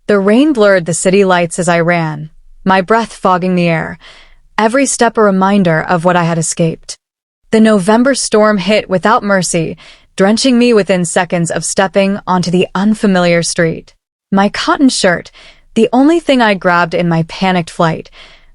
The rain blurred the city lights as I ran, my breath fogging the air, every step a reminder of what I had escaped. The November storm hit without mercy, drenching me within seconds of stepping onto the unfamiliar street. My cotton shirt, the only thing I'd grabbed in my panicked flight,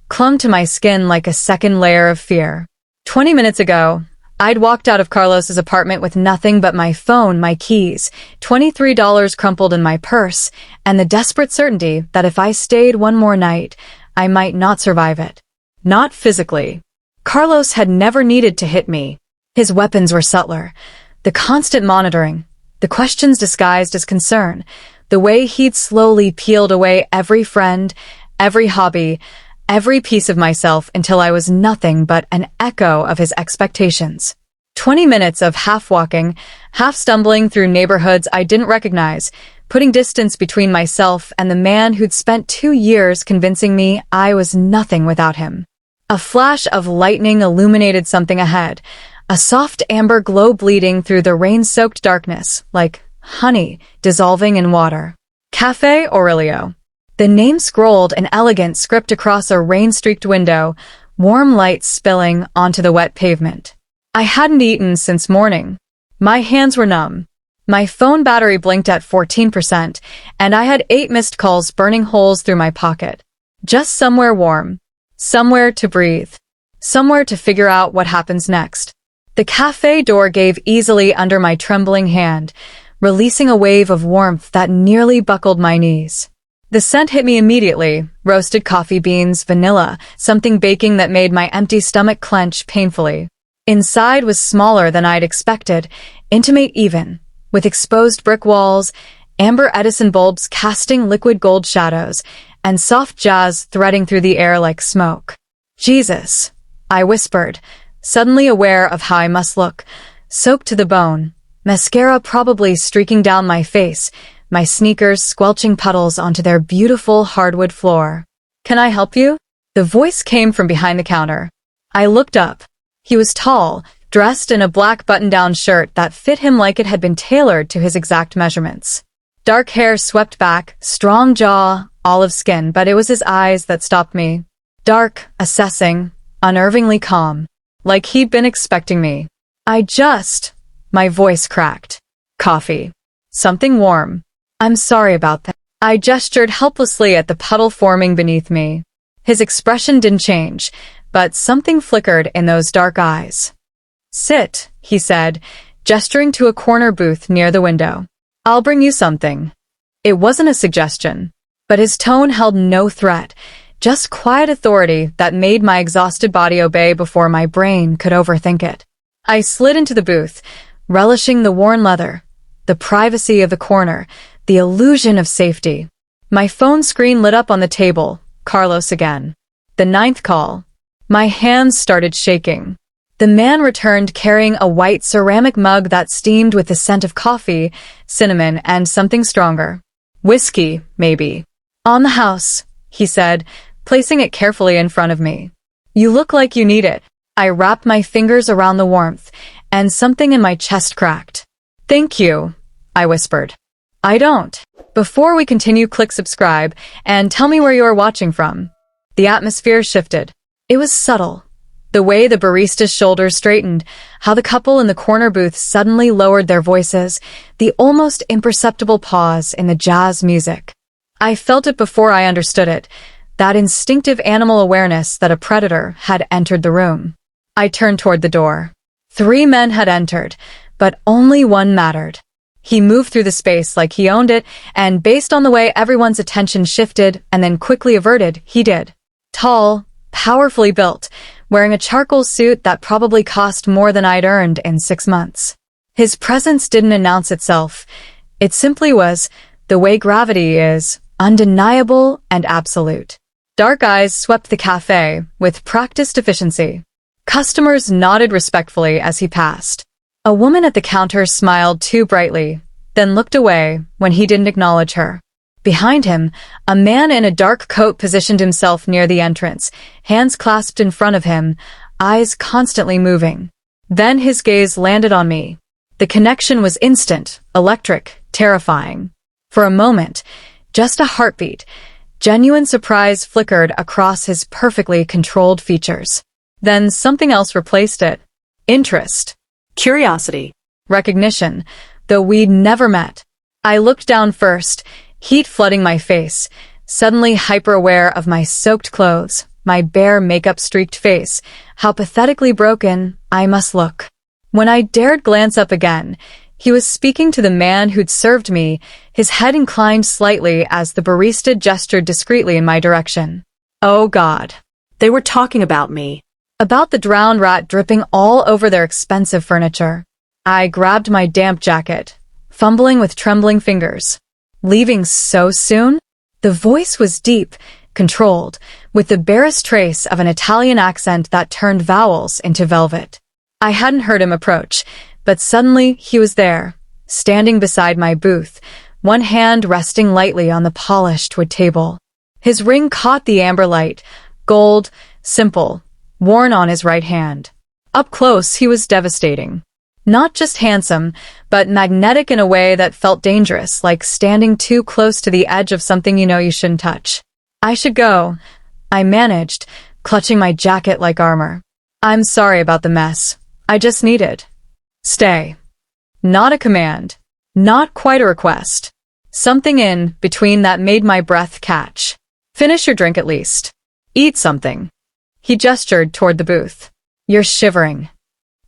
clung to my skin like a second layer of fear. 20 minutes ago, I'd walked out of Carlos's apartment with nothing but my phone, my keys, $23 crumpled in my purse, and the desperate certainty that if I stayed one more night, I might not survive it. Not physically. Carlos had never needed to hit me. His weapons were subtler. The constant monitoring, the questions disguised as concern, the way he'd slowly peeled away every friend, every hobby, every piece of myself until I was nothing but an echo of his expectations. 20 minutes of half walking, half stumbling through neighborhoods I didn't recognize, putting distance between myself and the man who'd spent 2 years convincing me I was nothing without him. A flash of lightning illuminated something ahead, a soft amber glow bleeding through the rain-soaked darkness, like honey dissolving in water. Café Aurelio. The name scrolled in elegant script across a rain-streaked window, warm light spilling onto the wet pavement. I hadn't eaten since morning. My hands were numb. My phone battery blinked at 14%, and I had 8 missed calls burning holes through my pocket. Just somewhere warm. Somewhere to breathe. Somewhere to figure out what happens next. The cafe door gave easily under my trembling hand, releasing a wave of warmth that nearly buckled my knees. The scent hit me immediately, roasted coffee beans, vanilla, something baking that made my empty stomach clench painfully. Inside was smaller than I'd expected, intimate even, with exposed brick walls, amber Edison bulbs casting liquid gold shadows, and soft jazz threading through the air like smoke. Jesus, I whispered, suddenly aware of how I must look, soaked to the bone, mascara probably streaking down my face, my sneakers squelching puddles onto their beautiful hardwood floor. Can I help you? The voice came from behind the counter. I looked up. He was tall, dressed in a black button-down shirt that fit him like it had been tailored to his exact measurements. Dark hair swept back, strong jaw, olive skin, but it was his eyes that stopped me. Dark, assessing, unnervingly calm, like he'd been expecting me. My voice cracked. Coffee. Something warm. I'm sorry about that. I gestured helplessly at the puddle forming beneath me. His expression didn't change, but something flickered in those dark eyes. Sit, he said, gesturing to a corner booth near the window. I'll bring you something. It wasn't a suggestion, but his tone held no threat, just quiet authority that made my exhausted body obey before my brain could overthink it. I slid into the booth, relishing the worn leather, the privacy of the corner, the illusion of safety. My phone screen lit up on the table, Carlos again. The 9th call. My hands started shaking. The man returned carrying a white ceramic mug that steamed with the scent of coffee, cinnamon, and something stronger. Whiskey, maybe. On the house, he said, placing it carefully in front of me. You look like you need it. I wrapped my fingers around the warmth, and something in my chest cracked. Thank you, I whispered. I don't. Before we continue, click subscribe, and tell me where you are watching from. The atmosphere shifted. It was subtle. The way the barista's shoulders straightened, how the couple in the corner booth suddenly lowered their voices, the almost imperceptible pause in the jazz music. I felt it before I understood it, that instinctive animal awareness that a predator had entered the room. I turned toward the door. 3 men had entered, but only one mattered. He moved through the space like he owned it, and based on the way everyone's attention shifted and then quickly averted, he did. Tall, powerfully built, wearing a charcoal suit that probably cost more than I'd earned in 6 months. His presence didn't announce itself. It simply was, the way gravity is, undeniable and absolute. Dark eyes swept the cafe with practiced efficiency. Customers nodded respectfully as he passed. A woman at the counter smiled too brightly, then looked away when he didn't acknowledge her. Behind him, a man in a dark coat positioned himself near the entrance, hands clasped in front of him, eyes constantly moving. Then his gaze landed on me. The connection was instant, electric, terrifying. For a moment, Just a heartbeat. Genuine surprise flickered across his perfectly controlled features. Then something else replaced it. Interest. Curiosity. Recognition, though we'd never met. I looked down first, heat flooding my face, suddenly hyper-aware of my soaked clothes, my bare makeup-streaked face, how pathetically broken I must look. When I dared glance up again, he was speaking to the man who'd served me, his head inclined slightly as the barista gestured discreetly in my direction. Oh God. They were talking about me. About the drowned rat dripping all over their expensive furniture. I grabbed my damp jacket, fumbling with trembling fingers. Leaving so soon? The voice was deep, controlled, with the barest trace of an Italian accent that turned vowels into velvet. I hadn't heard him approach, but suddenly he was there, standing beside my booth, one hand resting lightly on the polished wood table. His ring caught the amber light, gold, simple, worn on his right hand. Up close, he was devastating. Not just handsome, but magnetic in a way that felt dangerous, like standing too close to the edge of something you know you shouldn't touch. I should go, I managed, clutching my jacket like armor. I'm sorry about the mess. I just needed. Stay. Not a command. Not quite a request. Something in between that made my breath catch. Finish your drink at least. Eat something. He gestured toward the booth. You're shivering.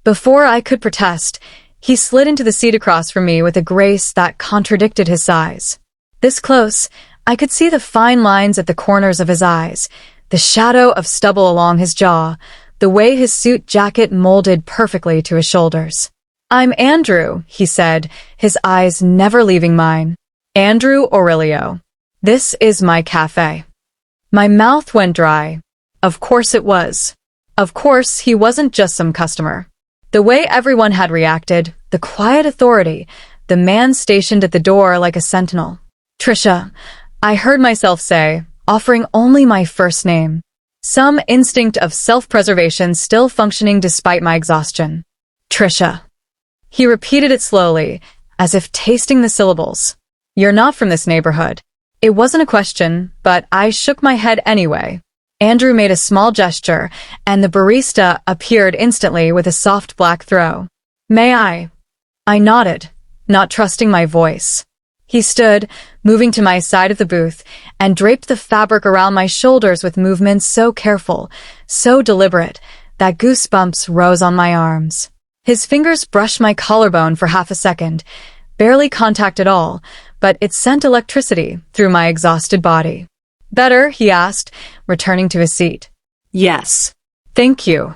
Before I could protest, he slid into the seat across from me with a grace that contradicted his size. This close, I could see the fine lines at the corners of his eyes, the shadow of stubble along his jaw, the way his suit jacket molded perfectly to his shoulders. I'm Andrew, he said, his eyes never leaving mine. Andrew Aurelio. This is my cafe. My mouth went dry. Of course it was. Of course he wasn't just some customer. The way everyone had reacted, the quiet authority, the man stationed at the door like a sentinel. Tricia, I heard myself say, offering only my first name. Some instinct of self-preservation still functioning despite my exhaustion. Tricia. He repeated it slowly, as if tasting the syllables. You're not from this neighborhood. It wasn't a question, but I shook my head anyway. Andrew made a small gesture, and the barista appeared instantly with a soft black throw. May I? I nodded, not trusting my voice. He stood, moving to my side of the booth, and draped the fabric around my shoulders with movements so careful, so deliberate, that goosebumps rose on my arms. His fingers brushed my collarbone for half a second, barely contact at all, but it sent electricity through my exhausted body. Better, he asked, returning to his seat. Yes. Thank you.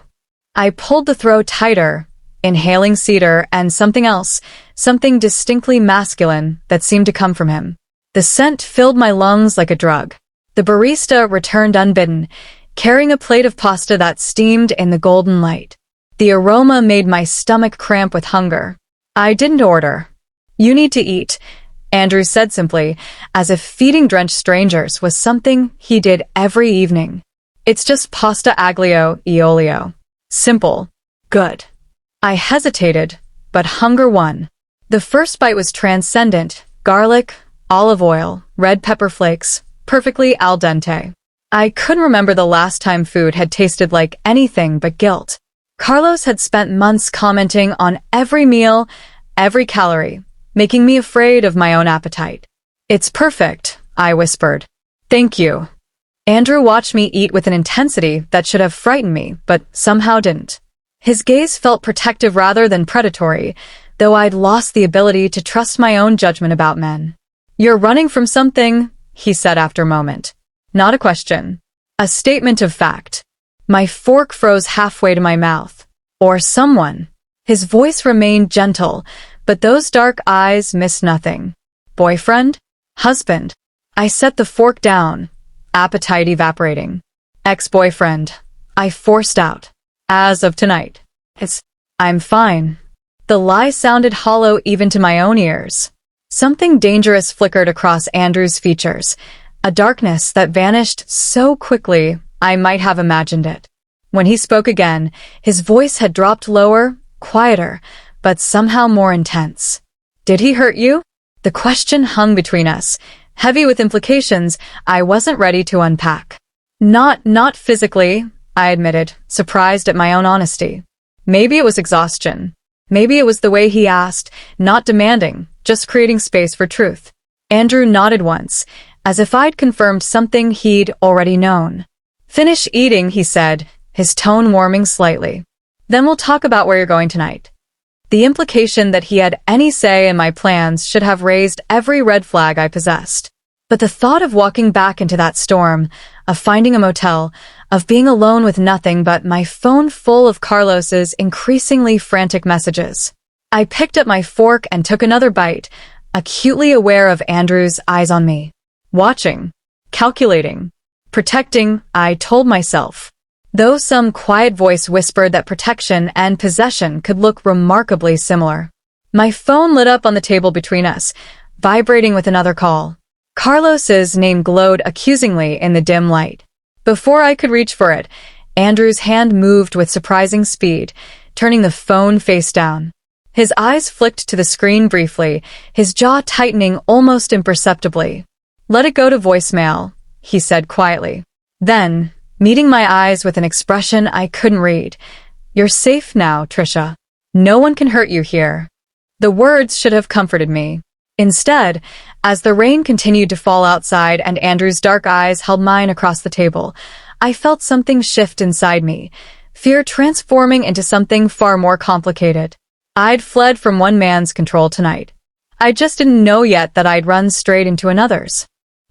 I pulled the throw tighter, inhaling cedar and something else, something distinctly masculine that seemed to come from him. The scent filled my lungs like a drug. The barista returned unbidden, carrying a plate of pasta that steamed in the golden light. The aroma made my stomach cramp with hunger. I didn't order. You need to eat, Andrew said simply, as if feeding drenched strangers was something he did every evening. It's just pasta aglio e olio. Simple. Good. I hesitated, but hunger won. The first bite was transcendent. Garlic, olive oil, red pepper flakes, perfectly al dente. I couldn't remember the last time food had tasted like anything but guilt. Carlos had spent months commenting on every meal, every calorie, making me afraid of my own appetite. It's perfect, I whispered. Thank you. Andrew watched me eat with an intensity that should have frightened me, but somehow didn't. His gaze felt protective rather than predatory, though I'd lost the ability to trust my own judgment about men. You're running from something, he said after a moment. Not a question. A statement of fact. My fork froze halfway to my mouth. Or someone. His voice remained gentle, but those dark eyes missed nothing. Boyfriend? Husband? I set the fork down, appetite evaporating. Ex-boyfriend. I forced out. As of tonight. I'm fine. The lie sounded hollow even to my own ears. Something dangerous flickered across Andrew's features, a darkness that vanished so quickly I might have imagined it. When he spoke again, his voice had dropped lower, quieter, but somehow more intense. Did he hurt you? The question hung between us, heavy with implications I wasn't ready to unpack. Not physically, I admitted, surprised at my own honesty. Maybe it was exhaustion. Maybe it was the way he asked, not demanding, just creating space for truth. Andrew nodded once, as if I'd confirmed something he'd already known. Finish eating, he said, his tone warming slightly. Then we'll talk about where you're going tonight. The implication that he had any say in my plans should have raised every red flag I possessed. But the thought of walking back into that storm, of finding a motel, of being alone with nothing but my phone full of Carlos's increasingly frantic messages. I picked up my fork and took another bite, acutely aware of Andrew's eyes on me. Watching, calculating, protecting, I told myself. Though some quiet voice whispered that protection and possession could look remarkably similar. My phone lit up on the table between us, vibrating with another call. Carlos's name glowed accusingly in the dim light. Before I could reach for it, Andrew's hand moved with surprising speed, turning the phone face down. His eyes flicked to the screen briefly, his jaw tightening almost imperceptibly. "Let it go to voicemail," he said quietly. Then, meeting my eyes with an expression I couldn't read, "You're safe now, Tricia. No one can hurt you here." The words should have comforted me. Instead, as the rain continued to fall outside and Andrew's dark eyes held mine across the table, I felt something shift inside me, fear transforming into something far more complicated. I'd fled from one man's control tonight. I just didn't know yet that I'd run straight into another's.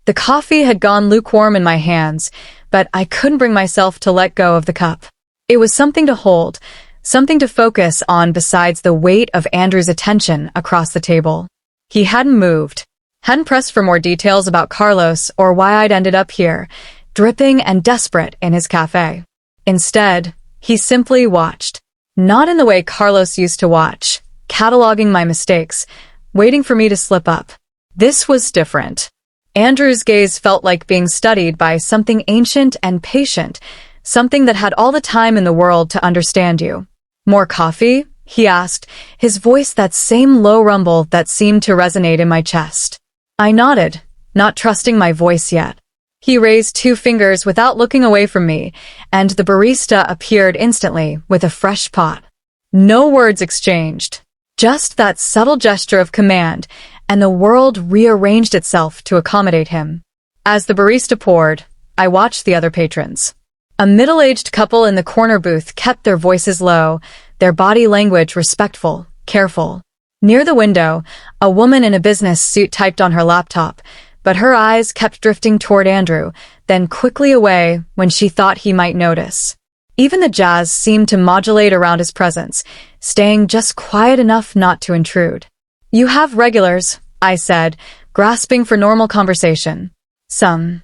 The coffee had gone lukewarm in my hands, but I couldn't bring myself to let go of the cup. It was something to hold, something to focus on besides the weight of Andrew's attention across the table. He hadn't moved, hadn't pressed for more details about Carlos or why I'd ended up here, dripping and desperate in his cafe. Instead, he simply watched. Not in the way Carlos used to watch, cataloging my mistakes, waiting for me to slip up. This was different. Andrew's gaze felt like being studied by something ancient and patient, something that had all the time in the world to understand you. "More coffee?" he asked, his voice that same low rumble that seemed to resonate in my chest. I nodded, not trusting my voice yet. He raised 2 fingers without looking away from me, and the barista appeared instantly with a fresh pot. No words exchanged, just that subtle gesture of command, and the world rearranged itself to accommodate him. As the barista poured, I watched the other patrons. A middle-aged couple in the corner booth kept their voices low, their body language respectful, careful. Near the window, a woman in a business suit typed on her laptop, but her eyes kept drifting toward Andrew, then quickly away when she thought he might notice. Even the jazz seemed to modulate around his presence, staying just quiet enough not to intrude. "You have regulars," I said, grasping for normal conversation. "Some."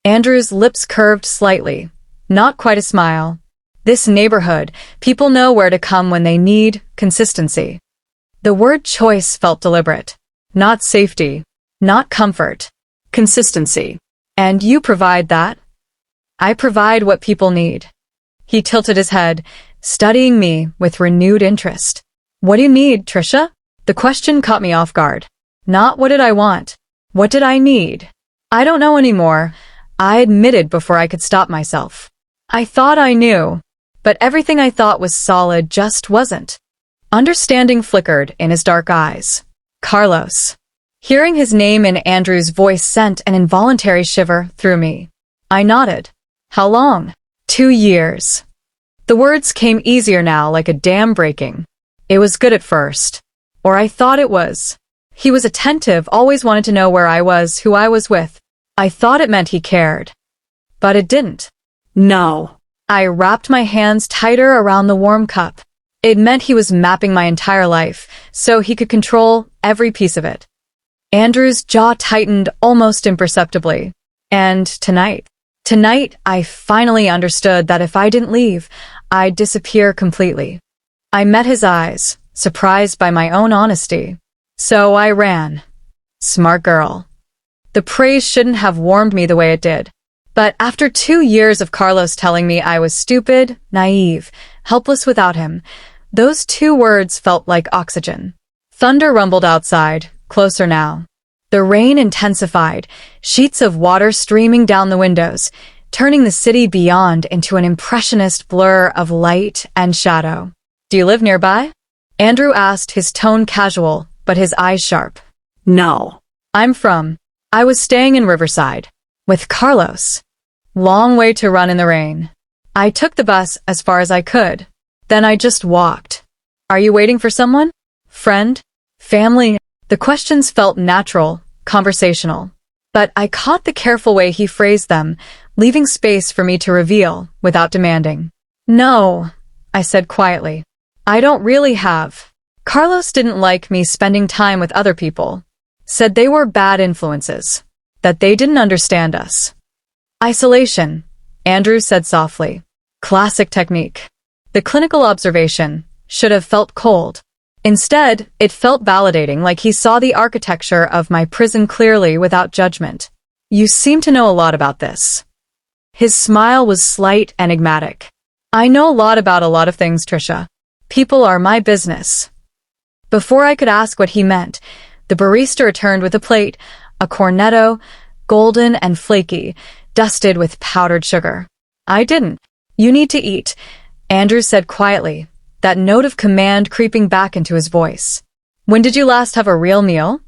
Andrew's lips curved slightly. Not quite a smile. This neighborhood, people know where to come when they need consistency. The word choice felt deliberate. Not safety. Not comfort. Consistency. "And you provide that?" "I provide what people need." He tilted his head, studying me with renewed interest. "What do you need, Tricia?" The question caught me off guard. Not what did I want. What did I need? "I don't know anymore," I admitted before I could stop myself. I thought I knew, but everything I thought was solid just wasn't. Understanding flickered in his dark eyes. Carlos. Hearing his name in Andrew's voice sent an involuntary shiver through me. I nodded. "How long?" 2 years. The words came easier now, like a dam breaking. It was good at first. Or I thought it was. He was attentive, always wanted to know where I was, who I was with. I thought it meant he cared. But it didn't. No. I wrapped my hands tighter around the warm cup. It meant he was mapping my entire life, so he could control every piece of it. Andrew's jaw tightened almost imperceptibly. And tonight I finally understood that if I didn't leave, I'd disappear completely. I met his eyes, surprised by my own honesty. So I ran. Smart girl. The praise shouldn't have warmed me the way it did. But after 2 years of Carlos telling me I was stupid, naive, helpless without him, those 2 words felt like oxygen. Thunder rumbled outside, closer now. The rain intensified, sheets of water streaming down the windows, turning the city beyond into an impressionist blur of light and shadow. "Do you live nearby?" Andrew asked, his tone casual, but his eyes sharp. No. I was staying in Riverside. With Carlos. Long way to run in the rain. I took the bus as far as I could. Then I just walked. "Are you waiting for someone? Friend? Family?" The questions felt natural, conversational. But I caught the careful way he phrased them, leaving space for me to reveal without demanding. "No," I said quietly. "I don't really have." Carlos didn't like me spending time with other people. Said they were bad influences. That they didn't understand us. "Isolation," Andrew said softly. Classic technique. The clinical observation should have felt cold. Instead, it felt validating, like he saw the architecture of my prison clearly without judgment. "You seem to know a lot about this." His smile was slight, enigmatic. "I know a lot about a lot of things, Tricia. People are my business." Before I could ask what he meant, the barista returned with a plate, a cornetto, golden and flaky, dusted with powdered sugar. I didn't. "You need to eat," Andrew said quietly, that note of command creeping back into his voice. "When did you last have a real meal?"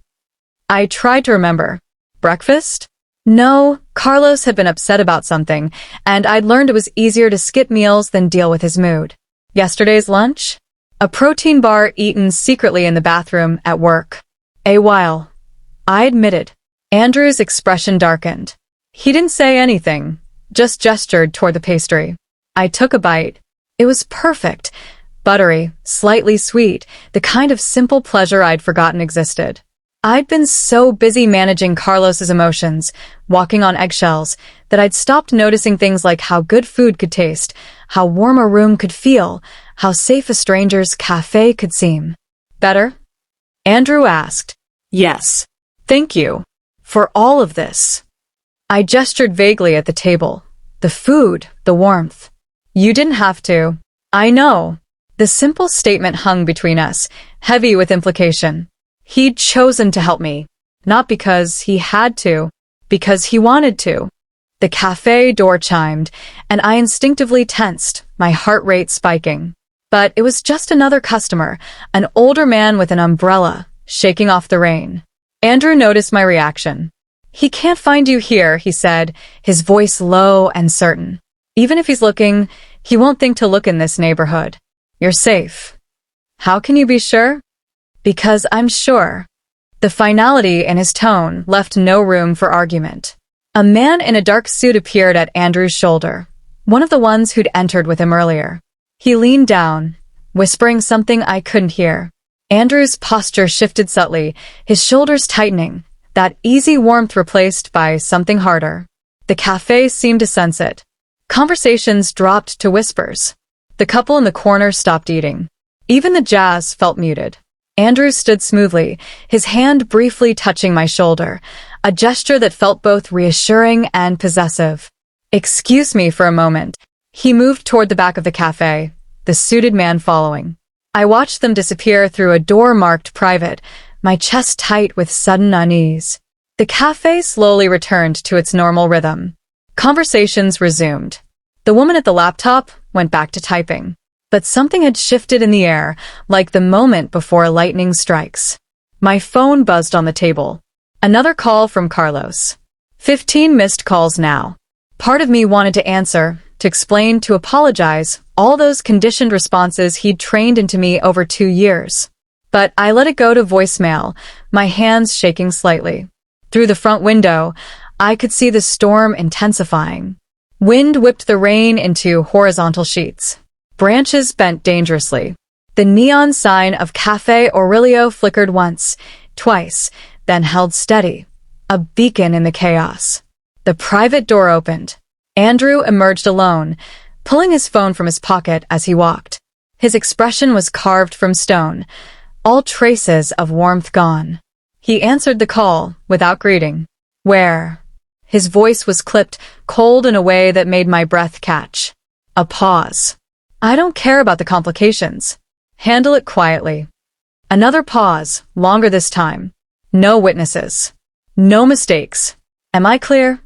I tried to remember. Breakfast? No, Carlos had been upset about something, and I'd learned it was easier to skip meals than deal with his mood. Yesterday's lunch? A protein bar eaten secretly in the bathroom at work. A while. I admitted. Andrew's expression darkened. He didn't say anything, just gestured toward the pastry. I took a bite. It was perfect. Buttery, slightly sweet, the kind of simple pleasure I'd forgotten existed. I'd been so busy managing Carlos's emotions, walking on eggshells, that I'd stopped noticing things like how good food could taste, how warm a room could feel, how safe a stranger's cafe could seem. "Better?" Andrew asked. Yes. "Thank you. For all of this." I gestured vaguely at the table. The food, the warmth. "You didn't have to." "I know." The simple statement hung between us, heavy with implication. He'd chosen to help me. Not because he had to, because he wanted to. The cafe door chimed, and I instinctively tensed, my heart rate spiking. But it was just another customer, an older man with an umbrella, shaking off the rain. Andrew noticed my reaction. "He can't find you here," he said, his voice low and certain. "Even if he's looking, he won't think to look in this neighborhood. You're safe." "How can you be sure?" "Because I'm sure." The finality in his tone left no room for argument. A man in a dark suit appeared at Andrew's shoulder, one of the ones who'd entered with him earlier. He leaned down, whispering something I couldn't hear. Andrew's posture shifted subtly, his shoulders tightening, that easy warmth replaced by something harder. The cafe seemed to sense it. Conversations dropped to whispers. The couple in the corner stopped eating. Even the jazz felt muted. Andrew stood smoothly, his hand briefly touching my shoulder, a gesture that felt both reassuring and possessive. "Excuse me for a moment." He moved toward the back of the cafe, the suited man following. I watched them disappear through a door marked private, my chest tight with sudden unease. The cafe slowly returned to its normal rhythm. Conversations resumed. The woman at the laptop went back to typing. But something had shifted in the air, like the moment before lightning strikes. My phone buzzed on the table. Another call from Carlos. 15 missed calls now. Part of me wanted to answer, to explain, to apologize, all those conditioned responses he'd trained into me over 2 years. But I let it go to voicemail, my hands shaking slightly. Through the front window, I could see the storm intensifying. Wind whipped the rain into horizontal sheets. Branches bent dangerously. The neon sign of Café Aurelio flickered once, twice, then held steady, a beacon in the chaos. The private door opened. Andrew emerged alone, pulling his phone from his pocket as he walked. His expression was carved from stone, all traces of warmth gone. He answered the call without greeting. "Where?" His voice was clipped, cold in a way that made my breath catch. A pause. "I don't care about the complications. Handle it quietly." Another pause, longer this time. No witnesses. No mistakes. Am I clear?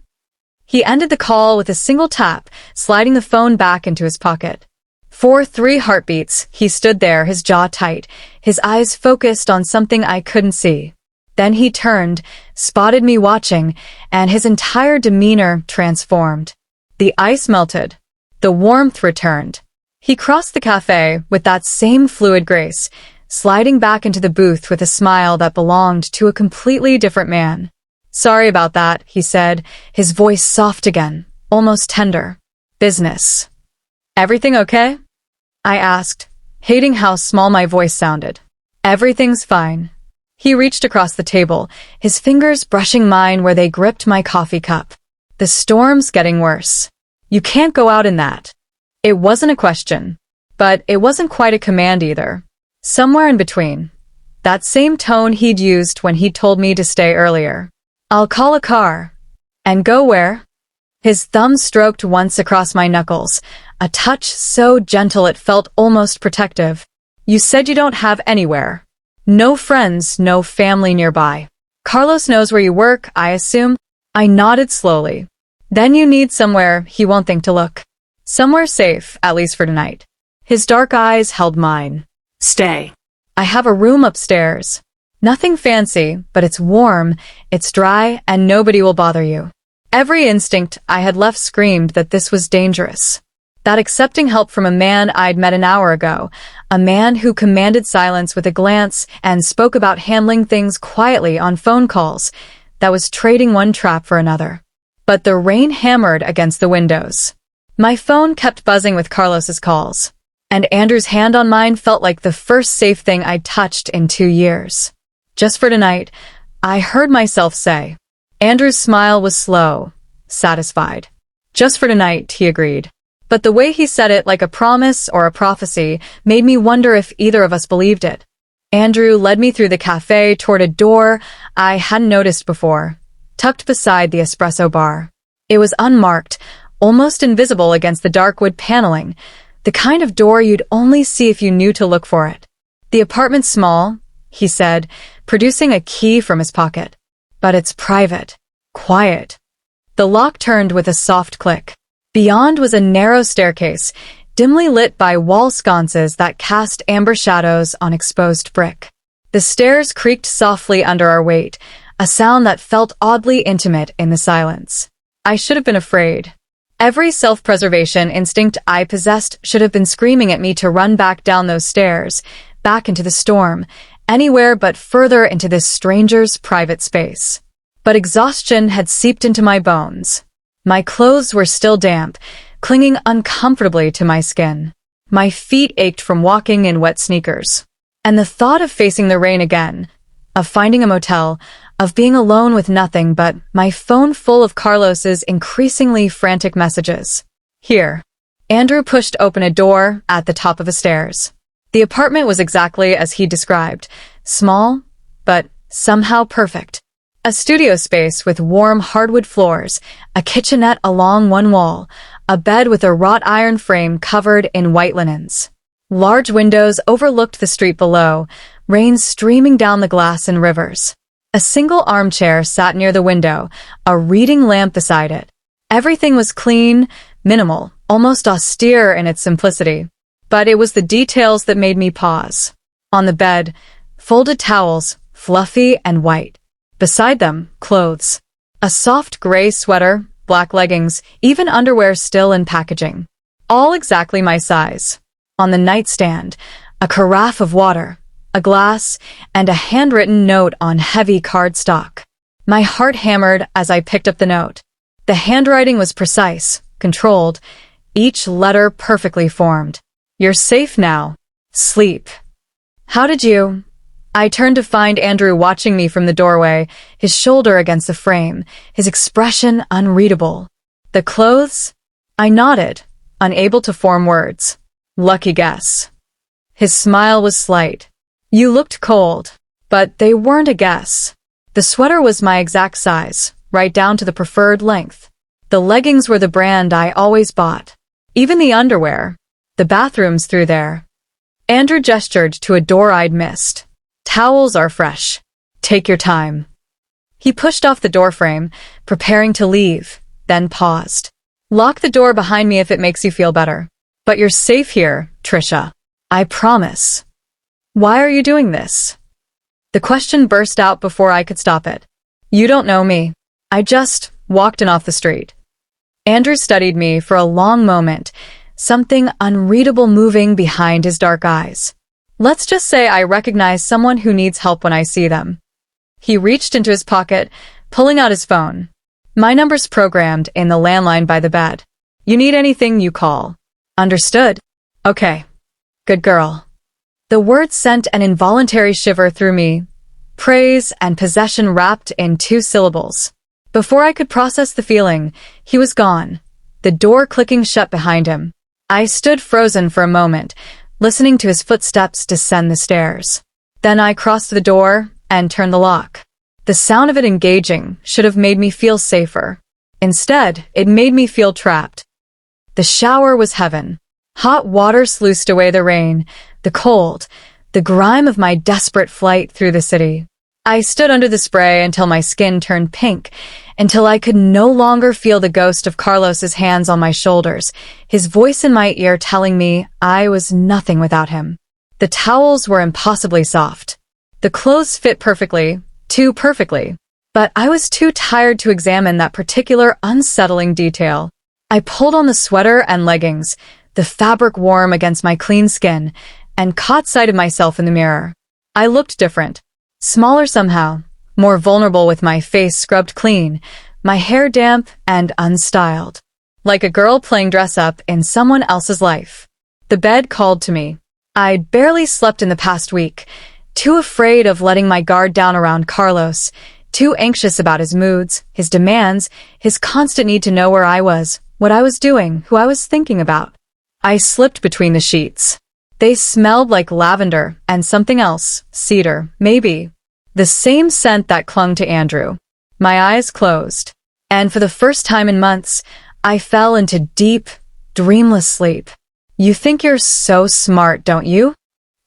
He ended the call with a single tap, sliding the phone back into his pocket. For 3 heartbeats, he stood there, his jaw tight, his eyes focused on something I couldn't see. Then he turned, spotted me watching, and his entire demeanor transformed. The ice melted. The warmth returned. He crossed the cafe with that same fluid grace, sliding back into the booth with a smile that belonged to a completely different man. "Sorry about that," he said, his voice soft again, almost tender. "Business. Everything okay?" I asked, hating how small my voice sounded. "Everything's fine." He reached across the table, his fingers brushing mine where they gripped my coffee cup. "The storm's getting worse. You can't go out in that." It wasn't a question, but it wasn't quite a command either. Somewhere in between. That same tone he'd used when he told me to stay earlier. "I'll call a car." "And go where?" His thumb stroked once across my knuckles, a touch so gentle it felt almost protective. "You said you don't have anywhere. No friends, no family nearby. Carlos knows where you work, I assume?" I nodded slowly. "Then you need somewhere he won't think to look. Somewhere safe, at least for tonight." His dark eyes held mine. Stay. "I have a room upstairs. Nothing fancy, but it's warm, it's dry, and nobody will bother you." Every instinct I had left screamed that this was dangerous. That accepting help from a man I'd met an hour ago, a man who commanded silence with a glance and spoke about handling things quietly on phone calls, that was trading one trap for another. But the rain hammered against the windows. My phone kept buzzing with Carlos's calls, and Andrew's hand on mine felt like the first safe thing I'd touched in 2 years. "Just for tonight," I heard myself say. Andrew's smile was slow, satisfied. "Just for tonight," he agreed. But the way he said it, like a promise or a prophecy, made me wonder if either of us believed it. Andrew led me through the cafe toward a door I hadn't noticed before, tucked beside the espresso bar. It was unmarked, almost invisible against the dark wood paneling, the kind of door you'd only see if you knew to look for it. "The apartment's small," he said, producing a key from his pocket. "But it's private, quiet." The lock turned with a soft click. Beyond was a narrow staircase, dimly lit by wall sconces that cast amber shadows on exposed brick. The stairs creaked softly under our weight, a sound that felt oddly intimate in the silence. I should have been afraid. Every self-preservation instinct I possessed should have been screaming at me to run back down those stairs, back into the storm, anywhere but further into this stranger's private space. But exhaustion had seeped into my bones. My clothes were still damp, clinging uncomfortably to my skin. My feet ached from walking in wet sneakers. And the thought of facing the rain again, of finding a motel, of being alone with nothing but my phone full of Carlos's increasingly frantic messages. "Here." Andrew pushed open a door at the top of the stairs. The apartment was exactly as he described, small, but somehow perfect. A studio space with warm hardwood floors, a kitchenette along one wall, a bed with a wrought iron frame covered in white linens. Large windows overlooked the street below, rain streaming down the glass in rivers. A single armchair sat near the window, a reading lamp beside it. Everything was clean, minimal, almost austere in its simplicity. But it was the details that made me pause. On the bed, folded towels, fluffy and white. Beside them, clothes. A soft gray sweater, black leggings, even underwear still in packaging. All exactly my size. On the nightstand, a carafe of water, a glass, and a handwritten note on heavy cardstock. My heart hammered as I picked up the note. The handwriting was precise, controlled, each letter perfectly formed. "You're safe now. Sleep." "How did you—" I turned to find Andrew watching me from the doorway, his shoulder against the frame, his expression unreadable. "The clothes?" I nodded, unable to form words. "Lucky guess." His smile was slight. "You looked cold." But they weren't a guess. The sweater was my exact size, right down to the preferred length. The leggings were the brand I always bought. Even the underwear. The bathroom's through there. Andrew gestured to a door I'd missed. "Towels are fresh. Take your time." He pushed off the doorframe, preparing to leave, then paused. Lock the door behind me if it makes you feel better. But you're safe here, Tricia. I promise. Why are you doing this? The question burst out before I could stop it. You don't know me. I just walked in off the street. Andrew studied me for a long moment, something unreadable moving behind his dark eyes. Let's just say I recognize someone who needs help when I see them. He reached into his pocket, pulling out his phone. My number's programmed in the landline by the bed. You need anything, you call. Understood? Okay. Good girl. The words sent an involuntary shiver through me. Praise and possession wrapped in 2 syllables. Before I could process the feeling, he was gone, the door clicking shut behind him. I stood frozen for a moment, listening to his footsteps descend the stairs. Then I crossed the door and turned the lock. The sound of it engaging should have made me feel safer. Instead, it made me feel trapped. The shower was heaven. Hot water sluiced away the rain, the cold, the grime of my desperate flight through the city. I stood under the spray until my skin turned pink, until I could no longer feel the ghost of Carlos's hands on my shoulders, his voice in my ear telling me I was nothing without him. The towels were impossibly soft. The clothes fit perfectly, too perfectly. But I was too tired to examine that particular unsettling detail. I pulled on the sweater and leggings, the fabric warm against my clean skin, and caught sight of myself in the mirror. I looked different. Smaller somehow, more vulnerable with my face scrubbed clean, my hair damp and unstyled. Like a girl playing dress-up in someone else's life. The bed called to me. I'd barely slept in the past week, too afraid of letting my guard down around Carlos, too anxious about his moods, his demands, his constant need to know where I was, what I was doing, who I was thinking about. I slipped between the sheets. They smelled like lavender and something else, cedar, maybe. The same scent that clung to Andrew. My eyes closed, and for the first time in months, I fell into deep, dreamless sleep. You think you're so smart, don't you?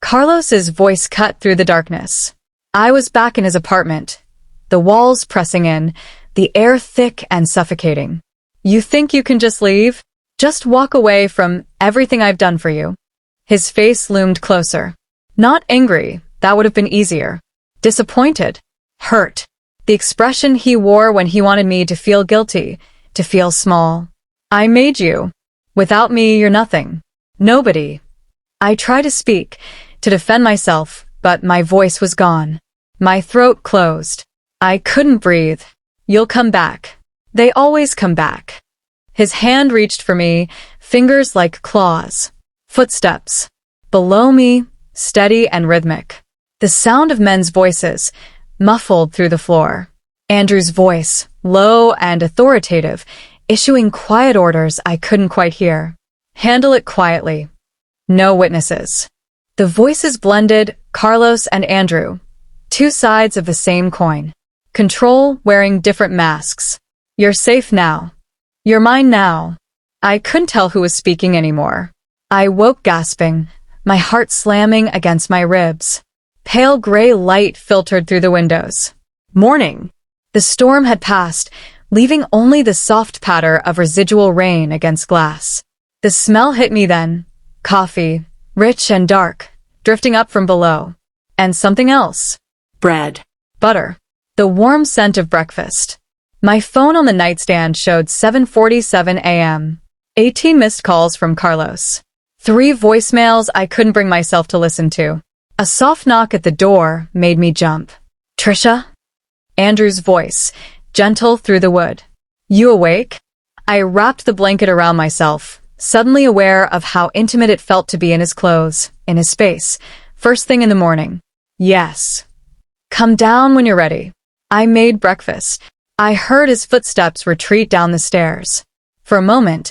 Carlos's voice cut through the darkness. I was back in his apartment, the walls pressing in, the air thick and suffocating. You think you can just leave? Just walk away from everything I've done for you? His face loomed closer. Not angry, that would have been easier. Disappointed. Hurt. The expression he wore when he wanted me to feel guilty, to feel small. I made you. Without me, you're nothing. Nobody. I tried to speak, to defend myself, but my voice was gone. My throat closed. I couldn't breathe. You'll come back. They always come back. His hand reached for me, fingers like claws. Footsteps. Below me, steady and rhythmic. The sound of men's voices, muffled through the floor. Andrew's voice, low and authoritative, issuing quiet orders I couldn't quite hear. Handle it quietly. No witnesses. The voices blended, Carlos and Andrew. 2 sides of the same coin. Control wearing different masks. You're safe now. You're mine now. I couldn't tell who was speaking anymore. I woke gasping, my heart slamming against my ribs. Pale gray light filtered through the windows. Morning. The storm had passed, leaving only the soft patter of residual rain against glass. The smell hit me then. Coffee, rich and dark, drifting up from below. And something else. Bread. Butter. The warm scent of breakfast. My phone on the nightstand showed 7:47 a.m. 18 missed calls from Carlos. 3 voicemails I couldn't bring myself to listen to. A soft knock at the door made me jump. Tricia? Andrew's voice, gentle through the wood. You awake? I wrapped the blanket around myself, suddenly aware of how intimate it felt to be in his clothes, in his space, first thing in the morning. Yes. Come down when you're ready. I made breakfast. I heard his footsteps retreat down the stairs. For a moment,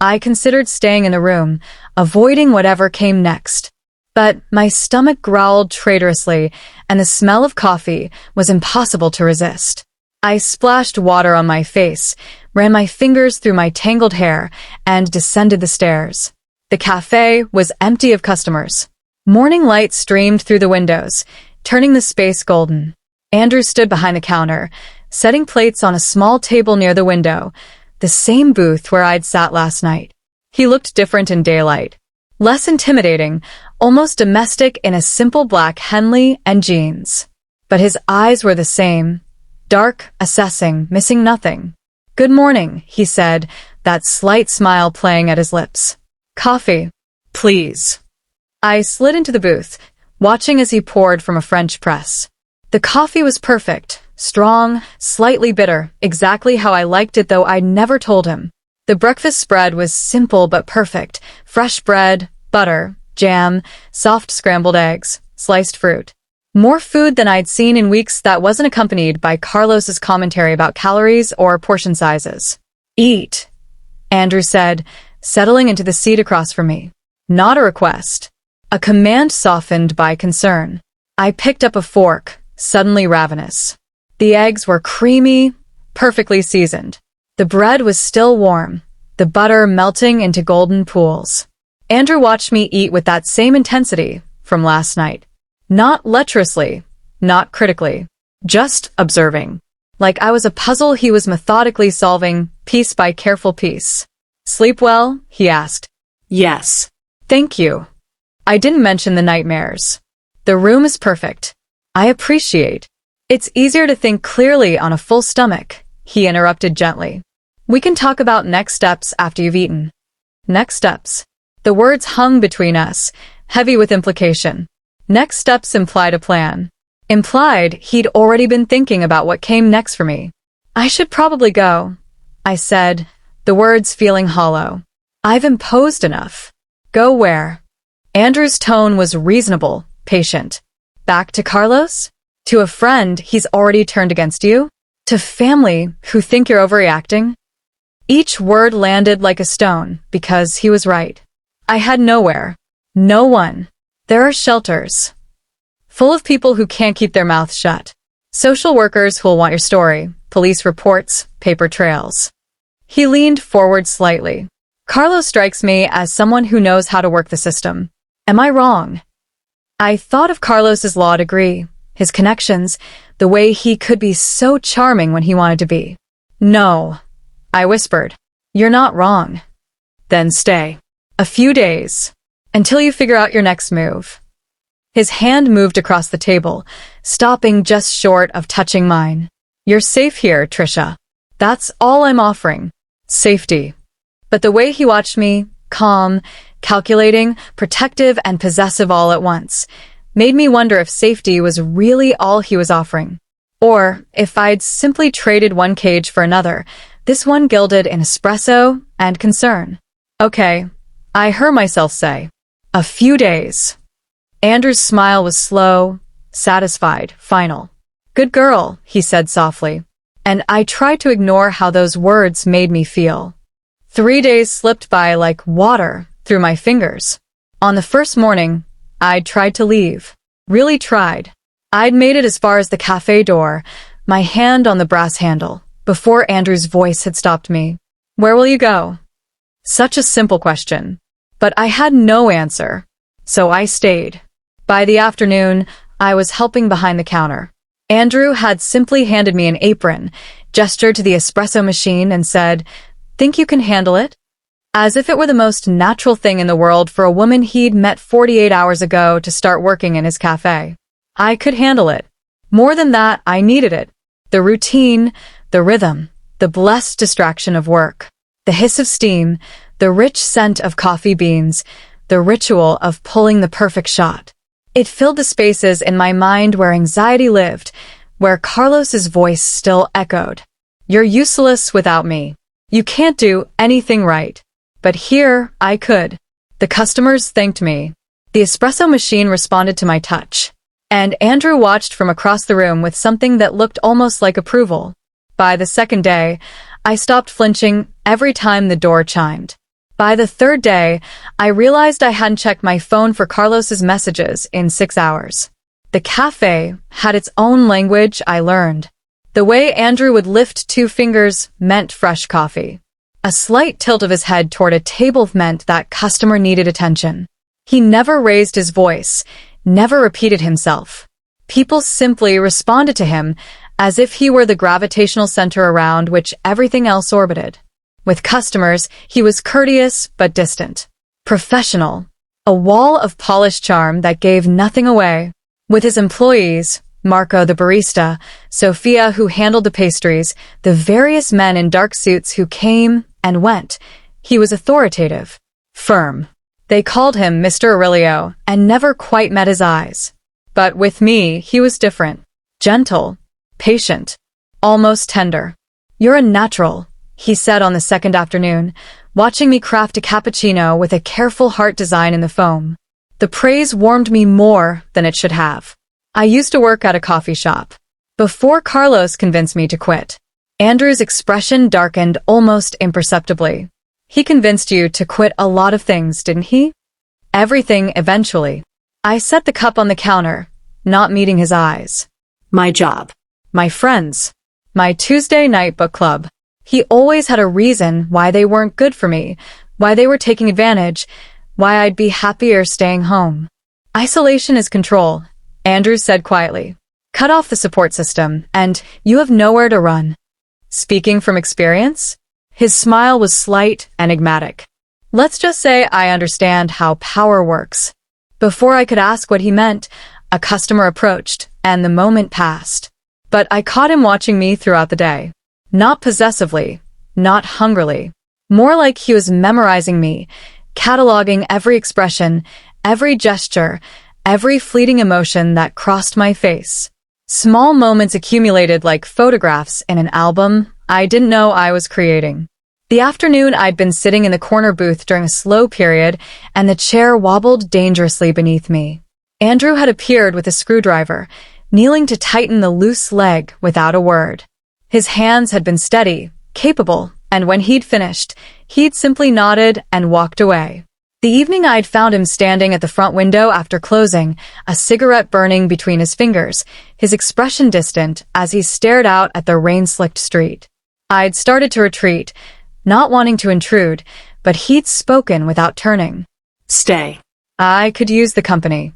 I considered staying in the room, avoiding whatever came next. But my stomach growled traitorously, and the smell of coffee was impossible to resist. I splashed water on my face, ran my fingers through my tangled hair, and descended the stairs. The cafe was empty of customers. Morning light streamed through the windows, turning the space golden. Andrew stood behind the counter, setting plates on a small table near the window, the same booth where I'd sat last night. He looked different in daylight. Less intimidating, almost domestic in a simple black Henley and jeans. But his eyes were the same. Dark, assessing, missing nothing. "Good morning," he said, that slight smile playing at his lips. "Coffee, Please. I slid into the booth, watching as he poured from a French press. The coffee was perfect, strong, slightly bitter, exactly how I liked it, though I'd never told him. The breakfast spread was simple but perfect. Fresh bread, butter, jam, soft scrambled eggs, sliced fruit. More food than I'd seen in weeks that wasn't accompanied by Carlos's commentary about calories or portion sizes. "Eat," Andrew said, settling into the seat across from me. Not a request. A command softened by concern. I picked up a fork, suddenly ravenous. The eggs were creamy, perfectly seasoned. The bread was still warm, the butter melting into golden pools. Andrew watched me eat with that same intensity from last night. Not lecherously, not critically, just observing. Like I was a puzzle he was methodically solving, piece by careful piece. "Sleep well?" he asked. Yes. "Thank you." I didn't mention the nightmares. "The room is perfect. I appreciate." "It's easier to think clearly on a full stomach," he interrupted gently. "We can talk about next steps after you've eaten." Next steps. The words hung between us, heavy with implication. Next steps implied a plan. Implied he'd already been thinking about what came next for me. "I should probably go," I said, the words feeling hollow. "I've imposed enough." "Go where?" Andrew's tone was reasonable, patient. "Back to Carlos? To a friend he's already turned against you? To family who think you're overreacting?" Each word landed like a stone, because he was right. I had nowhere. No one. There are shelters. Full of people who can't keep their mouths shut. Social workers who'll want your story, police reports, paper trails. He leaned forward slightly. "Carlos strikes me as someone who knows how to work the system. Am I wrong?" I thought of Carlos's law degree, his connections, the way he could be so charming when he wanted to be. "No," I whispered. "You're not wrong." "Then stay. A few days. Until you figure out your next move." His hand moved across the table, stopping just short of touching mine. "You're safe here, Tricia. That's all I'm offering. Safety." But the way he watched me, calm, calculating, protective, and possessive all at once, made me wonder if safety was really all he was offering. Or if I'd simply traded one cage for another, this one gilded in espresso and concern. "Okay," I heard myself say. "A few days." Andrew's smile was slow, satisfied, final. "Good girl," he said softly. And I tried to ignore how those words made me feel. 3 days slipped by like water through my fingers. On the first morning, I'd tried to leave. Really tried. I'd made it as far as the cafe door, my hand on the brass handle, before Andrew's voice had stopped me. "Where will you go?" Such a simple question. But I had no answer. So I stayed. By the afternoon, I was helping behind the counter. Andrew had simply handed me an apron, gestured to the espresso machine, and said, "Think you can handle it?" As if it were the most natural thing in the world for a woman he'd met 48 hours ago to start working in his cafe. I could handle it. More than that, I needed it. The routine, the rhythm, the blessed distraction of work, the hiss of steam, the rich scent of coffee beans, the ritual of pulling the perfect shot. It filled the spaces in my mind where anxiety lived, where Carlos's voice still echoed. "You're useless without me. You can't do anything right." But here, I could. The customers thanked me. The espresso machine responded to my touch. And Andrew watched from across the room with something that looked almost like approval. By the second day, I stopped flinching every time the door chimed. By the third day, I realized I hadn't checked my phone for Carlos's messages in 6 hours. The cafe had its own language, I learned. The way Andrew would lift 2 fingers meant fresh coffee. A slight tilt of his head toward a table meant that customer needed attention. He never raised his voice, never repeated himself. People simply responded to him as if he were the gravitational center around which everything else orbited. With customers, he was courteous but distant. Professional. A wall of polished charm that gave nothing away. With his employees, Marco the barista, Sophia who handled the pastries, the various men in dark suits who came and went, he was authoritative. Firm. They called him Mr. Aurelio and never quite met his eyes. But with me, he was different. Gentle. Patient. Almost tender. "You're a natural," he said on the second afternoon, watching me craft a cappuccino with a careful heart design in the foam. The praise warmed me more than it should have. I used to work at a coffee shop. Before Carlos convinced me to quit. Andrew's expression darkened almost imperceptibly. He convinced you to quit a lot of things, didn't he? Everything, eventually. I set the cup on the counter, not meeting his eyes. My job. My friends. My Tuesday night book club. He always had a reason why they weren't good for me, why they were taking advantage, why I'd be happier staying home. Isolation is control, Andrew said quietly. Cut off the support system, and you have nowhere to run. Speaking from experience? His smile was slight, enigmatic. Let's just say I understand how power works. Before I could ask what he meant, a customer approached, and the moment passed. But I caught him watching me throughout the day. Not possessively, not hungrily. More like he was memorizing me, cataloging every expression, every gesture, every fleeting emotion that crossed my face. Small moments accumulated like photographs in an album I didn't know I was creating. The afternoon I'd been sitting in the corner booth during a slow period, and the chair wobbled dangerously beneath me. Andrew had appeared with a screwdriver, kneeling to tighten the loose leg without a word. His hands had been steady, capable, and when he'd finished, he'd simply nodded and walked away. The evening I'd found him standing at the front window after closing, a cigarette burning between his fingers, his expression distant as he stared out at the rain-slicked street. I'd started to retreat, not wanting to intrude, but he'd spoken without turning. Stay. I could use the company.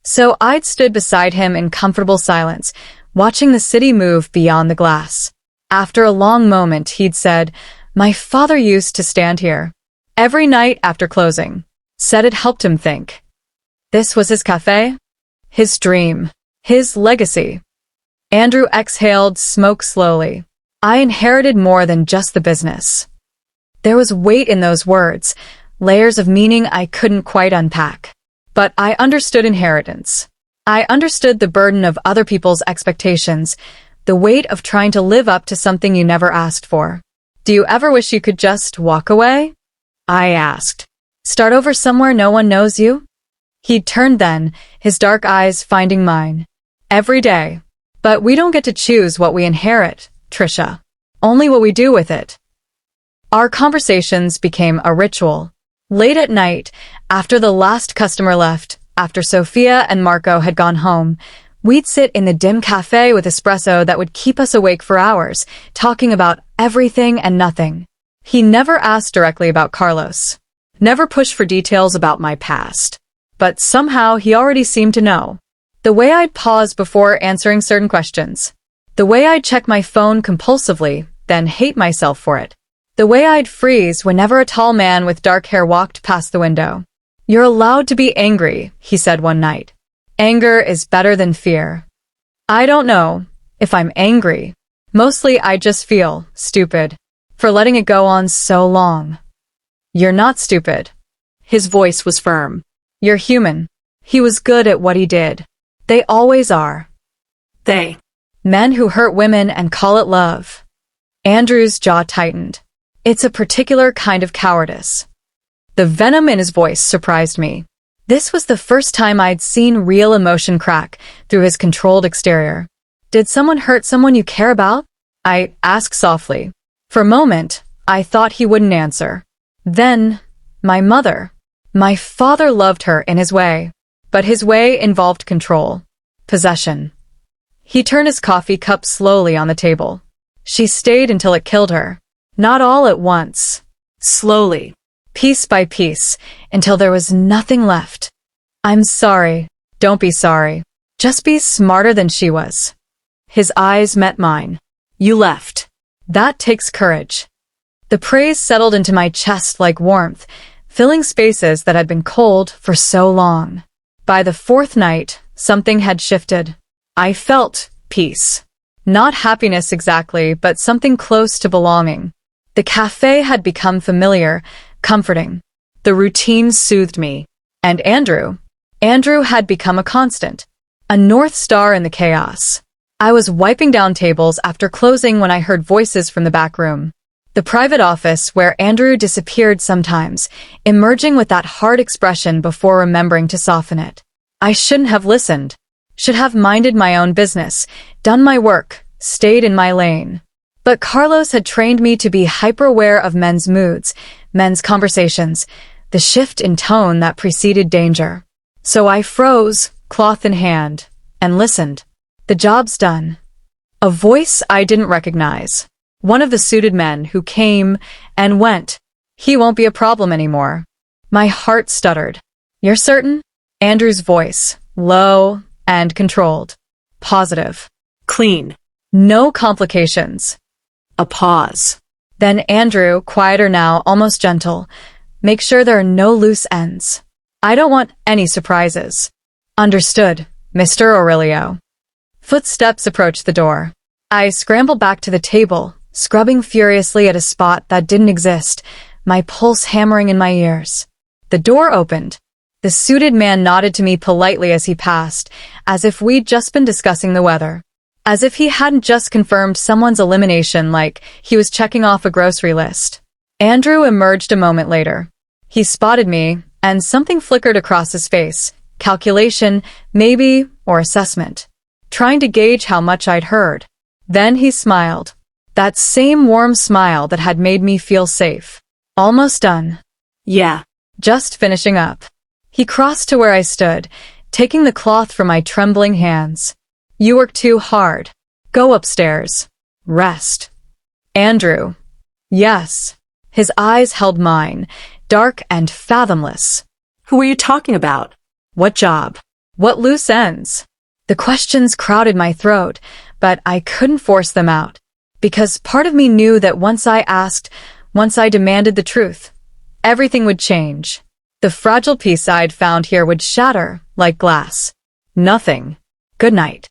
So I'd stood beside him in comfortable silence, watching the city move beyond the glass. After a long moment, he'd said, "My father used to stand here every night after closing. Said it helped him think." This was his cafe, his dream, his legacy. Andrew exhaled smoke slowly. I inherited more than just the business. There was weight in those words, layers of meaning I couldn't quite unpack. But I understood inheritance. I understood the burden of other people's expectations, the weight of trying to live up to something you never asked for. Do you ever wish you could just walk away? I asked. Start over somewhere no one knows you? He'd turned then, his dark eyes finding mine. Every day. But we don't get to choose what we inherit, Tricia. Only what we do with it. Our conversations became a ritual. Late at night, after the last customer left, after Sophia and Marco had gone home, we'd sit in the dim cafe with espresso that would keep us awake for hours, talking about everything and nothing. He never asked directly about Carlos, never pushed for details about my past. But somehow he already seemed to know. The way I'd pause before answering certain questions. The way I'd check my phone compulsively, then hate myself for it. The way I'd freeze whenever a tall man with dark hair walked past the window. You're allowed to be angry, he said one night. Anger is better than fear. I don't know if I'm angry. Mostly I just feel stupid for letting it go on so long. You're not stupid. His voice was firm. You're human. He was good at what he did. They always are. They. Men who hurt women and call it love. Andrew's jaw tightened. It's a particular kind of cowardice. The venom in his voice surprised me. This was the first time I'd seen real emotion crack through his controlled exterior. Did someone hurt someone you care about? I asked softly. For a moment, I thought he wouldn't answer. Then, my mother. My father loved her in his way, but his way involved control, possession. He turned his coffee cup slowly on the table. She stayed until it killed her. Not all at once. Slowly, piece by piece, until there was nothing left. I'm sorry. Don't be sorry. Just be smarter than she was. His eyes met mine. You left. That takes courage. The praise settled into my chest like warmth, filling spaces that had been cold for so long. By the fourth night, something had shifted. I felt peace. Not happiness exactly, but something close to belonging. The cafe had become familiar, comforting. The routine soothed me. And Andrew had become a constant, a North Star in the chaos. I was wiping down tables after closing when I heard voices from the back room. The private office where Andrew disappeared sometimes, emerging with that hard expression before remembering to soften it. I shouldn't have listened. Should have minded my own business, done my work, stayed in my lane. But Carlos had trained me to be hyper-aware of men's moods, men's conversations, the shift in tone that preceded danger. So I froze, cloth in hand, and listened. The job's done. A voice I didn't recognize. One of the suited men who came and went. He won't be a problem anymore. My heart stuttered. You're certain? Andrew's voice, low and controlled. Positive. Clean. No complications. A pause. Then Andrew, quieter now, almost gentle. Make sure there are no loose ends. I don't want any surprises. Understood, Mr. Aurelio. Footsteps approached the door. I scrambled back to the table, scrubbing furiously at a spot that didn't exist, my pulse hammering in my ears. The door opened. The suited man nodded to me politely as he passed, as if we'd just been discussing the weather. As if he hadn't just confirmed someone's elimination like he was checking off a grocery list. Andrew emerged a moment later. He spotted me, and something flickered across his face. Calculation, maybe, or assessment. Trying to gauge how much I'd heard. Then he smiled. That same warm smile that had made me feel safe. Almost done. Yeah. Just finishing up. He crossed to where I stood, taking the cloth from my trembling hands. You work too hard. Go upstairs. Rest. Andrew. Yes. His eyes held mine, dark and fathomless. Who are you talking about? What job? What loose ends? The questions crowded my throat, but I couldn't force them out. Because part of me knew that once I asked, once I demanded the truth, everything would change. The fragile piece I'd found here would shatter like glass. Nothing. Good night.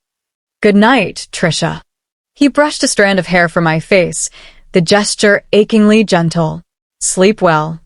Good night, Tricia. He brushed a strand of hair from my face, the gesture achingly gentle. Sleep well.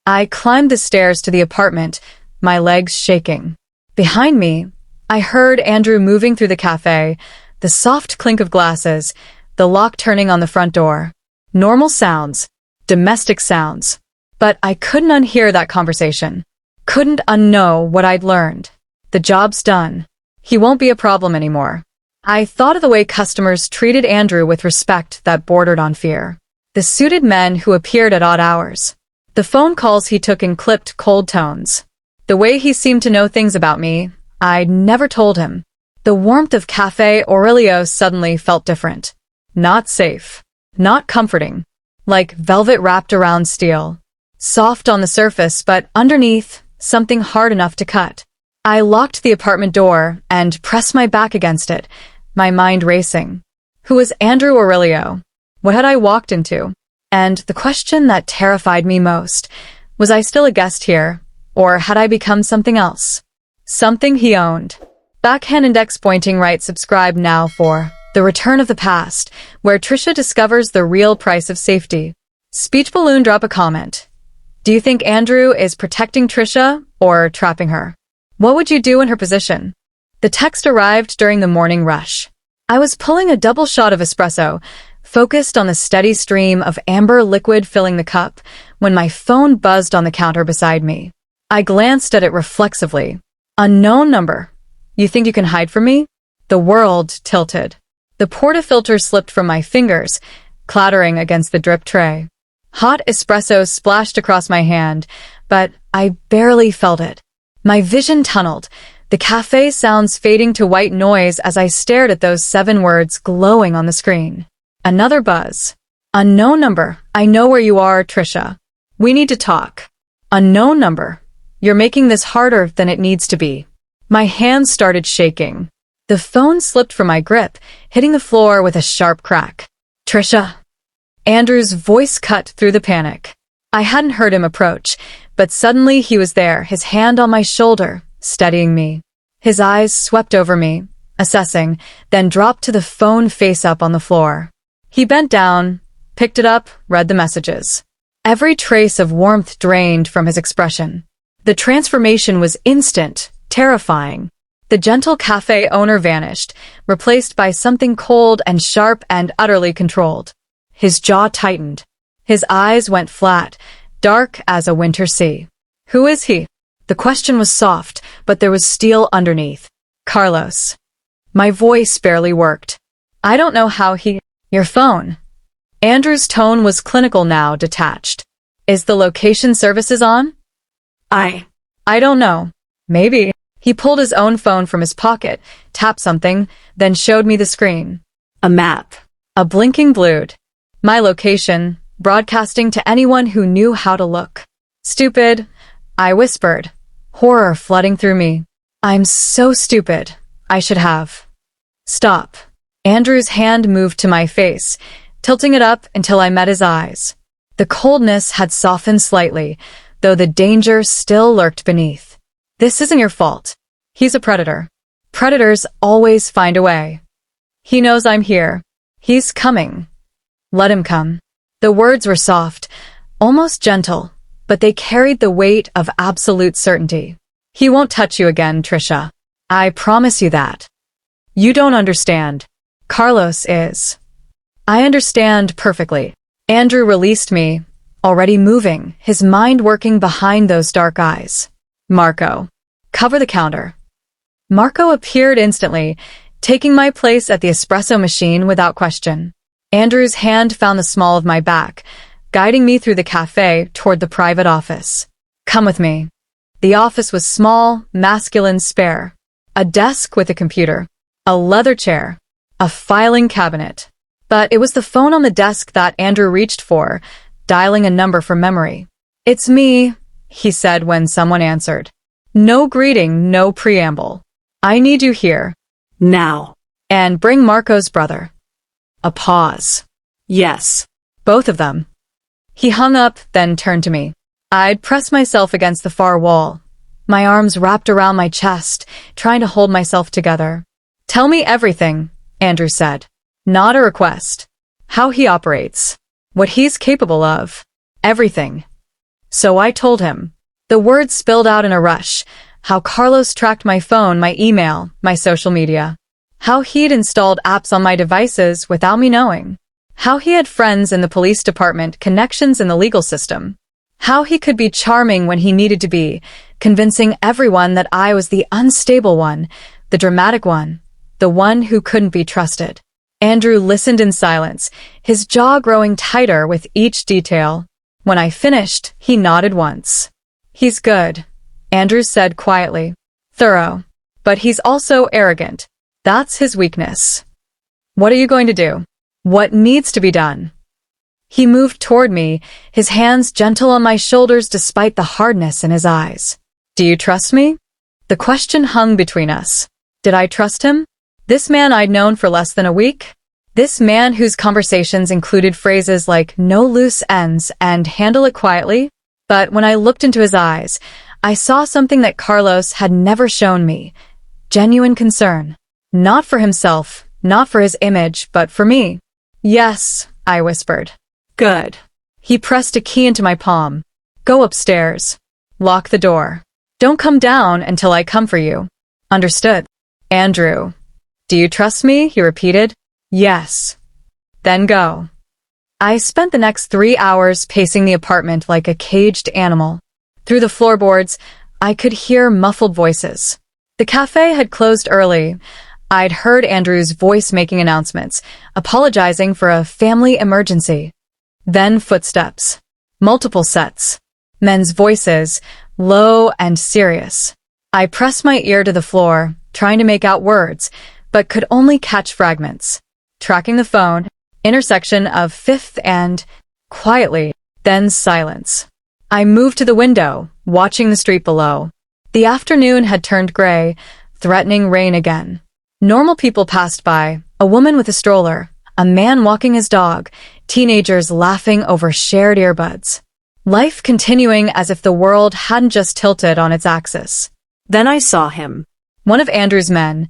I climbed the stairs to the apartment, my legs shaking. Behind me, I heard Andrew moving through the cafe, the soft clink of glasses, the lock turning on the front door. Normal sounds, domestic sounds. But I couldn't unhear that conversation. Couldn't unknow what I'd learned. The job's done. He won't be a problem anymore. I thought of the way customers treated Andrew with respect that bordered on fear. The suited men who appeared at odd hours. The phone calls he took in clipped, cold tones. The way he seemed to know things about me, I'd never told him. The warmth of Café Aurelio suddenly felt different. Not safe. Not comforting. Like velvet wrapped around steel. Soft on the surface, but underneath, something hard enough to cut. I locked the apartment door and pressed my back against it, my mind racing. Who was Andrew Aurelio? What had I walked into? And the question that terrified me most, was I still a guest here, or had I become something else? Something he owned. Backhand index pointing right. Subscribe now for The Return of the Past, where Tricia discovers the real price of safety. Speech balloon. Drop a comment. Do you think Andrew is protecting Tricia or trapping her? What would you do in her position? The text arrived during the morning rush. I was pulling a double shot of espresso, focused on the steady stream of amber liquid filling the cup, when my phone buzzed on the counter beside me. I glanced at it reflexively. Unknown number. You think you can hide from me? The world tilted. The portafilter slipped from my fingers, clattering against the drip tray. Hot espresso splashed across my hand, but I barely felt it. My vision tunneled, the cafe sounds fading to white noise as I stared at those 7 words glowing on the screen. Another buzz. Unknown number. I know where you are, Tricia. We need to talk. Unknown number. You're making this harder than it needs to be. My hands started shaking. The phone slipped from my grip, hitting the floor with a sharp crack. Tricia. Andrew's voice cut through the panic. I hadn't heard him approach, but suddenly he was there, his hand on my shoulder, steadying me. His eyes swept over me, assessing, then dropped to the phone face up on the floor. He bent down, picked it up, read the messages. Every trace of warmth drained from his expression. The transformation was instant, terrifying. The gentle cafe owner vanished, replaced by something cold and sharp and utterly controlled. His jaw tightened. His eyes went flat, dark as a winter sea. Who is he? The question was soft, but there was steel underneath. Carlos. My voice barely worked. I don't know how he... Your phone. Andrew's tone was clinical now, detached. Is the location services on? I don't know. Maybe. He pulled his own phone from his pocket, tapped something, then showed me the screen. A map. A blinking blued. My location, broadcasting to anyone who knew how to look. Stupid, I whispered, horror flooding through me. I'm so stupid. I should have. Stop. Andrew's hand moved to my face, tilting it up until I met his eyes. The coldness had softened slightly, though the danger still lurked beneath. This isn't your fault. He's a predator. Predators always find a way. He knows I'm here. He's coming. Let him come. The words were soft, almost gentle, but they carried the weight of absolute certainty. He won't touch you again, Tricia. I promise you that. You don't understand. Carlos is. I understand perfectly. Andrew released me, already moving, his mind working behind those dark eyes. Marco. Cover the counter. Marco appeared instantly, taking my place at the espresso machine without question. Andrew's hand found the small of my back, guiding me through the cafe toward the private office. Come with me. The office was small, masculine, spare. A desk with a computer. A leather chair. A filing cabinet. But it was the phone on the desk that Andrew reached for, dialing a number from memory. It's me, he said when someone answered. No greeting, no preamble. I need you here. Now. And bring Marco's brother. A pause. Yes. Both of them. He hung up, then turned to me. I'd pressed myself against the far wall, my arms wrapped around my chest, trying to hold myself together. Tell me everything, Andrew said. Not a request. How he operates. What he's capable of. Everything. So I told him. The words spilled out in a rush. How Carlos tracked my phone, my email, my social media. How he'd installed apps on my devices without me knowing. How he had friends in the police department, connections in the legal system. How he could be charming when he needed to be, convincing everyone that I was the unstable one, the dramatic one, the one who couldn't be trusted. Andrew listened in silence, his jaw growing tighter with each detail. When I finished, he nodded once. He's good, Andrew said quietly. Thorough. But he's also arrogant. That's his weakness. What are you going to do? What needs to be done? He moved toward me, his hands gentle on my shoulders despite the hardness in his eyes. Do you trust me? The question hung between us. Did I trust him? This man I'd known for less than a week? This man whose conversations included phrases like no loose ends and handle it quietly? But when I looked into his eyes, I saw something that Carlos had never shown me. Genuine concern. Not for himself, not for his image, but for me. Yes, I whispered. Good. He pressed a key into my palm. Go upstairs. Lock the door. Don't come down until I come for you. Understood. Andrew. Do you trust me? He repeated. Yes. Then go. I spent the next 3 hours pacing the apartment like a caged animal. Through the floorboards, I could hear muffled voices. The cafe had closed early. I'd heard Andrew's voice making announcements, apologizing for a family emergency. Then footsteps. Multiple sets. Men's voices, low and serious. I pressed my ear to the floor, trying to make out words, but could only catch fragments. Tracking the phone, intersection of 5th and, quietly, then silence. I moved to the window, watching the street below. The afternoon had turned gray, threatening rain again. Normal people passed by, a woman with a stroller, a man walking his dog, teenagers laughing over shared earbuds. Life continuing as if the world hadn't just tilted on its axis. Then I saw him. One of Andrew's men,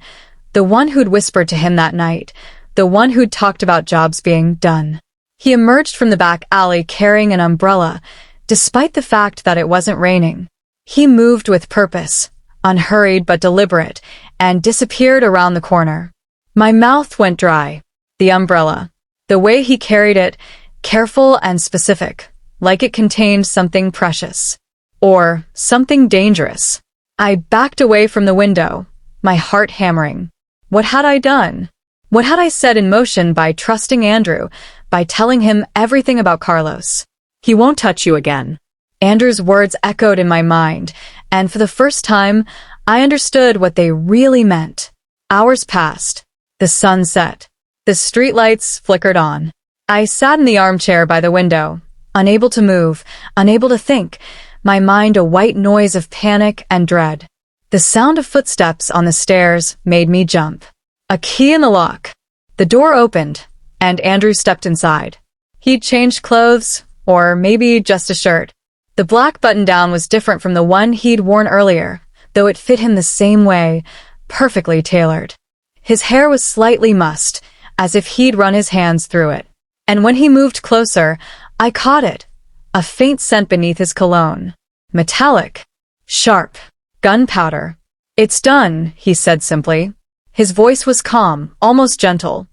the one who'd whispered to him that night, the one who'd talked about jobs being done. He emerged from the back alley carrying an umbrella, despite the fact that it wasn't raining. He moved with purpose, unhurried but deliberate, and disappeared around the corner. My mouth went dry. The umbrella. The way he carried it, careful and specific, like it contained something precious. Or something dangerous. I backed away from the window, my heart hammering. What had I done? What had I set in motion by trusting Andrew, by telling him everything about Carlos? He won't touch you again. Andrew's words echoed in my mind, and for the first time, I understood what they really meant. Hours passed. The sun set. The streetlights flickered on. I sat in the armchair by the window, unable to move, unable to think, my mind a white noise of panic and dread. The sound of footsteps on the stairs made me jump. A key in the lock. The door opened, and Andrew stepped inside. He'd changed clothes, or maybe just a shirt. The black button-down was different from the one he'd worn earlier, though it fit him the same way, perfectly tailored. His hair was slightly mussed, as if he'd run his hands through it. And when he moved closer, I caught it. A faint scent beneath his cologne. Metallic. Sharp. Gunpowder. "It's done," he said simply. His voice was calm, almost gentle.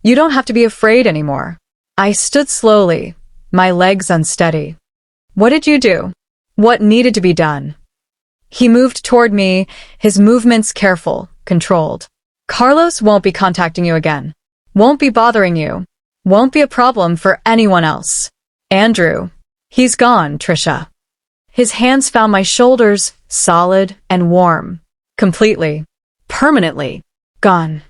"You don't have to be afraid anymore." I stood slowly, my legs unsteady. "What did you do? What needed to be done?" He moved toward me, his movements careful, controlled. "Carlos won't be contacting you again. Won't be bothering you. Won't be a problem for anyone else. Andrew. He's gone, Tricia." His hands found my shoulders, solid and warm. Completely. Permanently. Gone.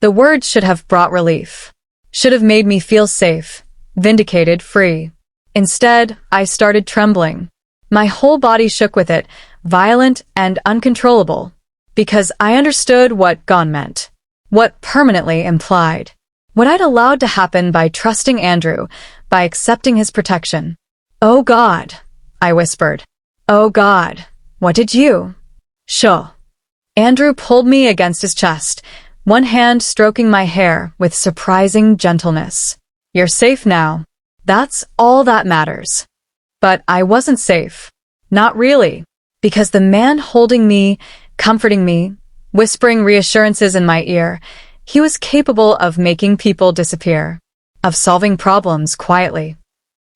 The words should have brought relief. Should have made me feel safe, vindicated, free. Instead, I started trembling. My whole body shook with it, violent and uncontrollable. Because I understood what gone meant. What permanently implied. What I'd allowed to happen by trusting Andrew, by accepting his protection. "Oh God," I whispered. "Oh God, what did you?" "Sure." Andrew pulled me against his chest, one hand stroking my hair with surprising gentleness. "You're safe now. That's all that matters." But I wasn't safe. Not really. Because the man holding me, comforting me, whispering reassurances in my ear, he was capable of making people disappear. Of solving problems quietly.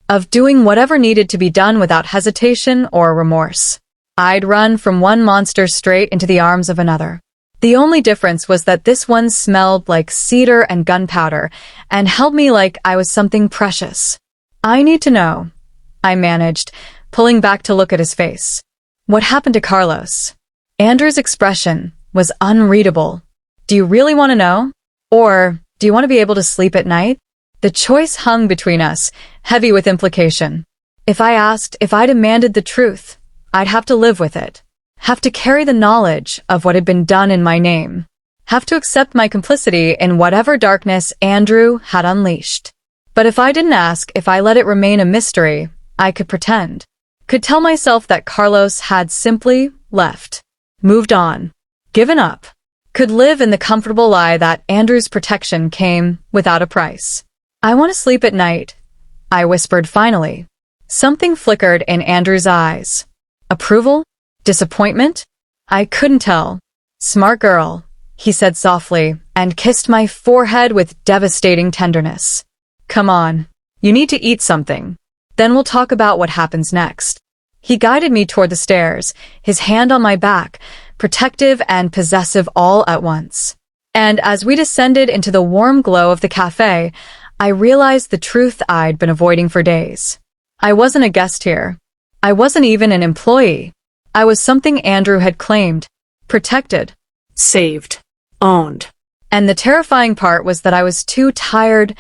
Of doing whatever needed to be done without hesitation or remorse. I'd run from one monster straight into the arms of another. The only difference was that this one smelled like cedar and gunpowder and held me like I was something precious. "I need to know," I managed, pulling back to look at his face. "What happened to Carlos?" Andrew's expression was unreadable. "Do you really want to know? Or do you want to be able to sleep at night?" The choice hung between us, heavy with implication. If I asked, if I demanded the truth, I'd have to live with it. Have to carry the knowledge of what had been done in my name. Have to accept my complicity in whatever darkness Andrew had unleashed. But if I didn't ask, if I let it remain a mystery, I could pretend. Could tell myself that Carlos had simply left. Moved on. Given up. Could live in the comfortable lie that Andrew's protection came without a price. "I want to sleep at night," I whispered finally. Something flickered in Andrew's eyes. Approval? Disappointment? I couldn't tell. "Smart girl," he said softly, and kissed my forehead with devastating tenderness. "Come on. You need to eat something. Then we'll talk about what happens next." He guided me toward the stairs, his hand on my back, protective and possessive all at once. And as we descended into the warm glow of the cafe, I realized the truth I'd been avoiding for days. I wasn't a guest here. I wasn't even an employee. I was something Andrew had claimed, protected, Saved. Owned. and the terrifying part was that I was too tired,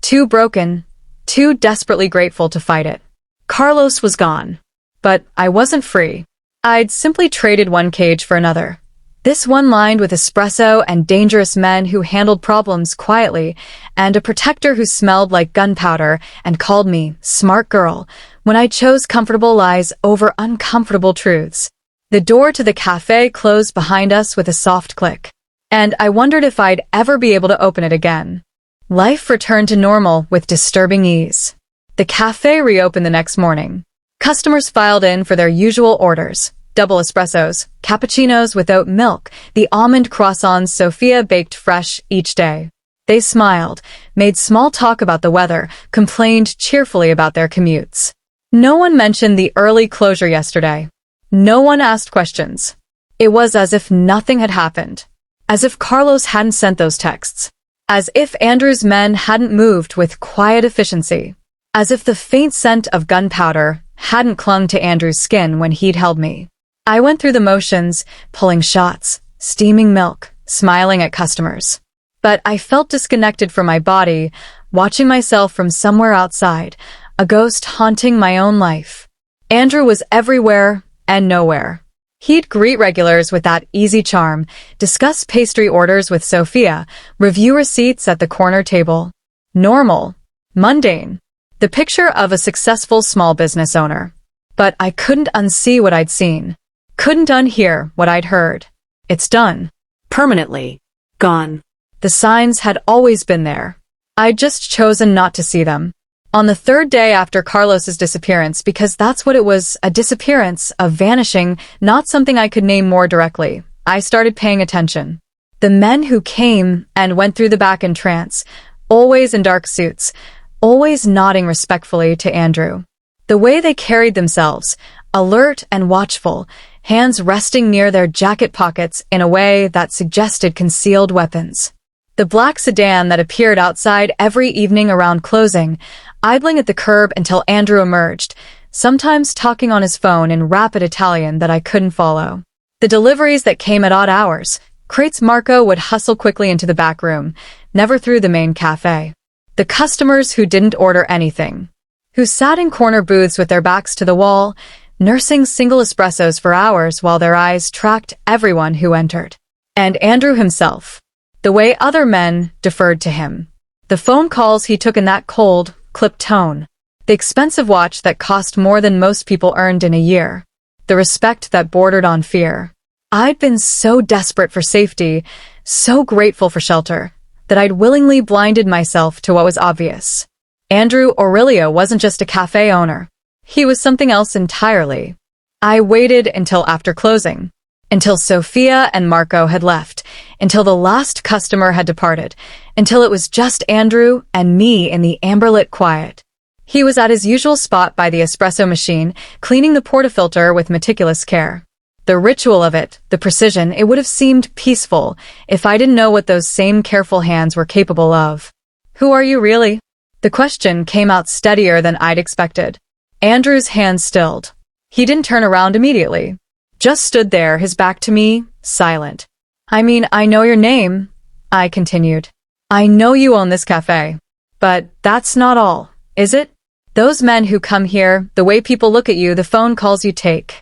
too broken, too desperately grateful to fight it. Carlos was gone, but I wasn't free. I'd simply traded one cage for another, This one lined with espresso and dangerous men who handled problems quietly, and a protector who smelled like gunpowder and called me smart girl when I chose comfortable lies over uncomfortable truths. The door to the cafe closed behind us with a soft click, and I wondered if I'd ever be able to open it again. Life returned to normal with disturbing ease. The cafe reopened the next morning. Customers filed in for their usual orders: double espressos, cappuccinos with oat milk, the almond croissants Sophia baked fresh each day. They smiled, made small talk about the weather, complained cheerfully about their commutes. No one mentioned the early closure yesterday. No one asked questions. It was as if nothing had happened. As if Carlos hadn't sent those texts. As if Andrew's men hadn't moved with quiet efficiency. As if the faint scent of gunpowder hadn't clung to Andrew's skin when he'd held me. I went through the motions, pulling shots, steaming milk, smiling at customers. But I felt disconnected from my body, watching myself from somewhere outside, a ghost haunting my own life. Andrew was everywhere and nowhere. He'd greet regulars with that easy charm, discuss pastry orders with Sophia, review receipts at the corner table. Normal. Mundane. The picture of a successful small business owner. But I couldn't unsee what I'd seen. Couldn't unhear what I'd heard. It's done. Permanently. Gone. The signs had always been there. I'd just chosen not to see them. On the third day after Carlos's disappearance, because that's what it was, a disappearance, a vanishing, not something I could name more directly, I started paying attention. The men who came and went through the back in trance, always in dark suits, always nodding respectfully to Andrew. The way they carried themselves, alert and watchful, hands resting near their jacket pockets in a way that suggested concealed weapons. The black sedan that appeared outside every evening around closing, idling at the curb until Andrew emerged, sometimes talking on his phone in rapid Italian that I couldn't follow. The deliveries that came at odd hours, crates Marco would hustle quickly into the back room, never through the main cafe. The customers who didn't order anything, who sat in corner booths with their backs to the wall, nursing single espressos for hours while their eyes tracked everyone who entered. And Andrew himself. The way other men deferred to him. The phone calls he took in that cold, clipped tone. The expensive watch that cost more than most people earned in a year. The respect that bordered on fear. I'd been so desperate for safety, so grateful for shelter, that I'd willingly blinded myself to what was obvious. Andrew Aurelio wasn't just a cafe owner. He was something else entirely. I waited until after closing. Until Sophia and Marco had left, until the last customer had departed, until it was just Andrew and me in the amber-lit quiet. He was at his usual spot by the espresso machine, cleaning the portafilter with meticulous care. The ritual of it, the precision, it would have seemed peaceful if I didn't know what those same careful hands were capable of. Who are you really? The question came out steadier than I'd expected. Andrew's hand stilled. He didn't turn around immediately. Just stood there, his back to me, silent. I mean, I know your name, I continued. I know you own this cafe. But that's not all, is it? Those men who come here, the way people look at you, the phone calls you take.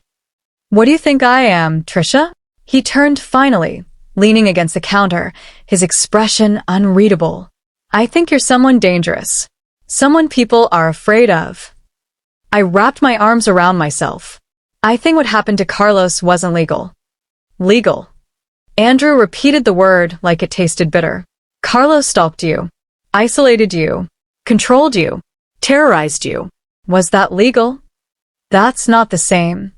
What do you think I am, Tricia? He turned finally, leaning against the counter, his expression unreadable. I think you're someone dangerous. Someone people are afraid of. I wrapped my arms around myself. I think what happened to Carlos wasn't legal. Legal. Andrew repeated the word like it tasted bitter. Carlos stalked you. Isolated you. Controlled you. Terrorized you. Was that legal? That's not the same.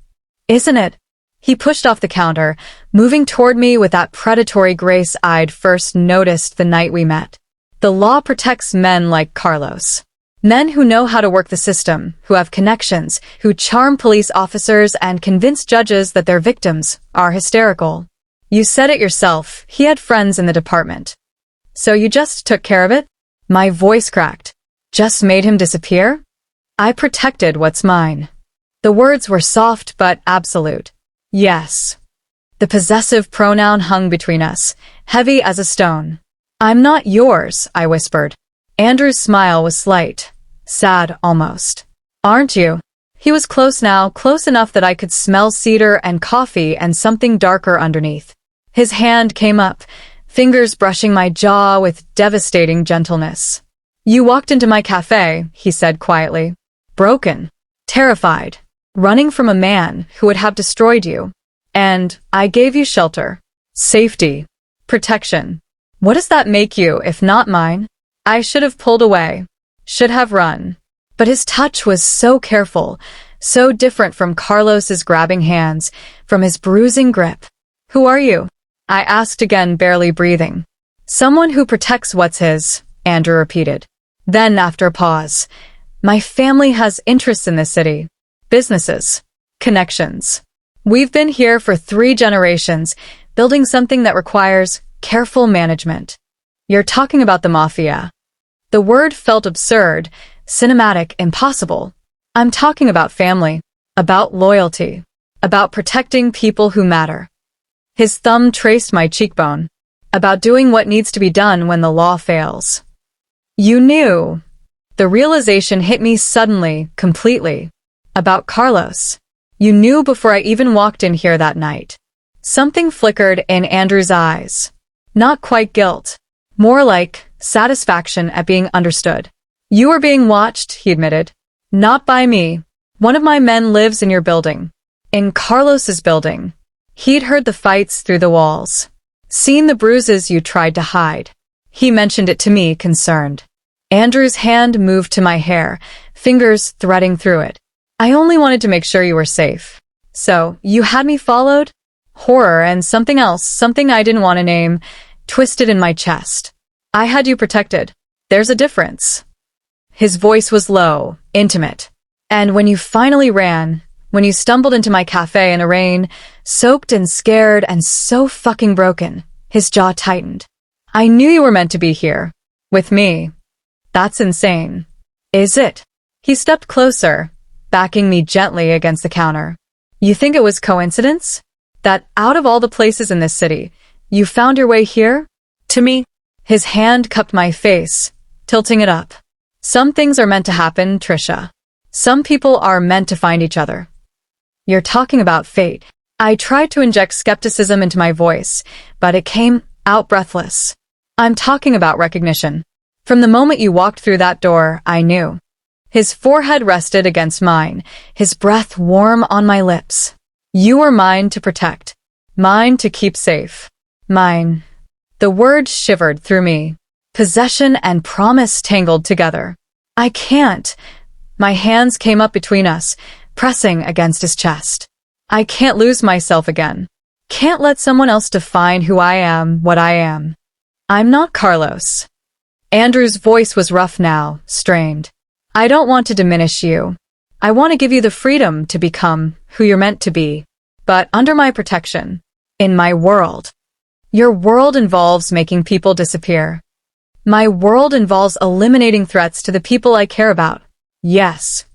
Isn't it? He pushed off the counter, moving toward me with that predatory grace I'd first noticed the night we met. The law protects men like Carlos. Men who know how to work the system, who have connections, who charm police officers and convince judges that their victims are hysterical. You said it yourself, he had friends in the department. So you just took care of it? My voice cracked. Just made him disappear? I protected what's mine. The words were soft but absolute. Yes. The possessive pronoun hung between us, heavy as a stone. I'm not yours, I whispered. Andrew's smile was slight, sad almost. Aren't you? He was close now, close enough that I could smell cedar and coffee and something darker underneath. His hand came up, fingers brushing my jaw with devastating gentleness. You walked into my cafe, he said quietly. Broken, terrified, running from a man who would have destroyed you. And I gave you shelter, safety, protection. What does that make you, if not mine? I should have pulled away, should have run. But his touch was so careful, so different from Carlos's grabbing hands, from his bruising grip. Who are you? I asked again, barely breathing. Someone who protects what's his, Andrew repeated. Then, after a pause, my family has interests in this city. Businesses. Connections. We've been here for 3 generations, building something that requires careful management. You're talking about the Mafia. The word felt absurd, cinematic, impossible. I'm talking about family, about loyalty, about protecting people who matter. His thumb traced my cheekbone, about doing what needs to be done when the law fails. You knew. The realization hit me suddenly, completely. About Carlos. You knew before I even walked in here that night. Something flickered in Andrew's eyes. Not quite guilt. More like satisfaction at being understood. You were being watched, he admitted. Not by me. One of my men lives in your building. In Carlos's building. He'd heard the fights through the walls. Seen the bruises you tried to hide. He mentioned it to me, concerned. Andrew's hand moved to my hair, fingers threading through it. I only wanted to make sure you were safe. So, you had me followed? Horror and something else, something I didn't want to name, twisted in my chest. I had you protected. There's a difference. His voice was low, intimate. And when you finally ran, when you stumbled into my cafe in a rain, soaked and scared and so fucking broken, his jaw tightened. I knew you were meant to be here. With me. That's insane. Is it? He stepped closer, backing me gently against the counter. You think it was coincidence? That out of all the places in this city, you found your way here? To me? His hand cupped my face, tilting it up. Some things are meant to happen, Tricia. Some people are meant to find each other. You're talking about fate. I tried to inject skepticism into my voice, but it came out breathless. I'm talking about recognition. From the moment you walked through that door, I knew. His forehead rested against mine, his breath warm on my lips. You were mine to protect. Mine to keep safe. Mine. The word shivered through me. Possession and promise tangled together. I can't. My hands came up between us, pressing against his chest. I can't lose myself again. Can't let someone else define who I am, what I am. I'm not Carlos. Andrew's voice was rough now, strained. I don't want to diminish you. I want to give you the freedom to become who you're meant to be, but under my protection, in my world. Your world involves making people disappear. My world involves eliminating threats to the people I care about. Yes.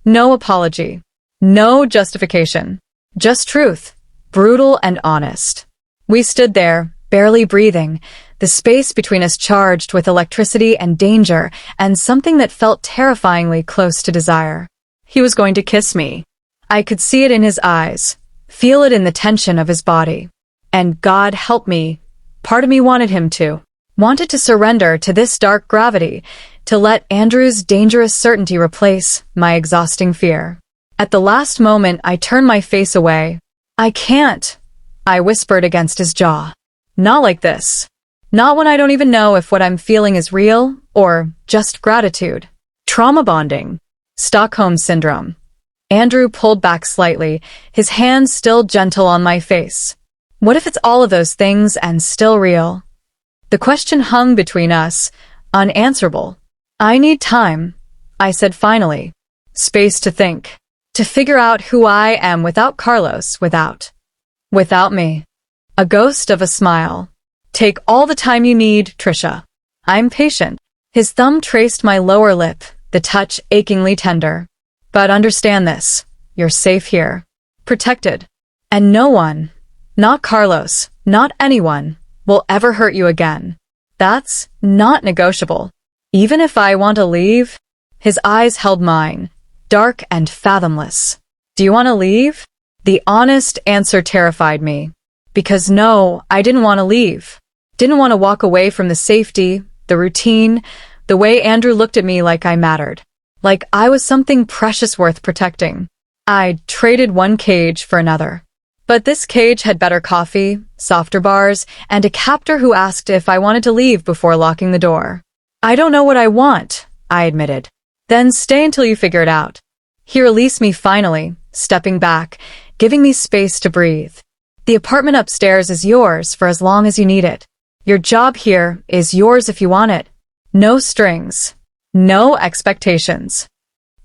No apology. No justification. Just truth. Brutal and honest. We stood there, barely breathing, the space between us charged with electricity and danger and something that felt terrifyingly close to desire. He was going to kiss me. I could see it in his eyes, feel it in the tension of his body. And God help me, part of me wanted him to. Wanted to surrender to this dark gravity, to let Andrew's dangerous certainty replace my exhausting fear. At the last moment, I turned my face away. I can't, I whispered against his jaw. Not like this. Not when I don't even know if what I'm feeling is real or just gratitude. Trauma bonding. Stockholm Syndrome. Andrew pulled back slightly, his hand still gentle on my face. What if it's all of those things and still real? The question hung between us, unanswerable. I need time, I said finally. Space to think. To figure out who I am without Carlos, without me. A ghost of a smile. Take all the time you need, Tricia. I'm patient. His thumb traced my lower lip, the touch achingly tender. But understand this. You're safe here. Protected. And no one, not Carlos, not anyone, will ever hurt you again. That's not negotiable. Even if I want to leave? His eyes held mine, dark and fathomless. Do you want to leave? The honest answer terrified me. Because no, I didn't want to leave. Didn't want to walk away from the safety, the routine, the way Andrew looked at me like I mattered. Like I was something precious worth protecting. I'd traded one cage for another. But this cage had better coffee, softer bars, and a captor who asked if I wanted to leave before locking the door. I don't know what I want, I admitted. Then stay until you figure it out. He released me finally, stepping back, giving me space to breathe. The apartment upstairs is yours for as long as you need it. Your job here is yours if you want it. No strings. No expectations.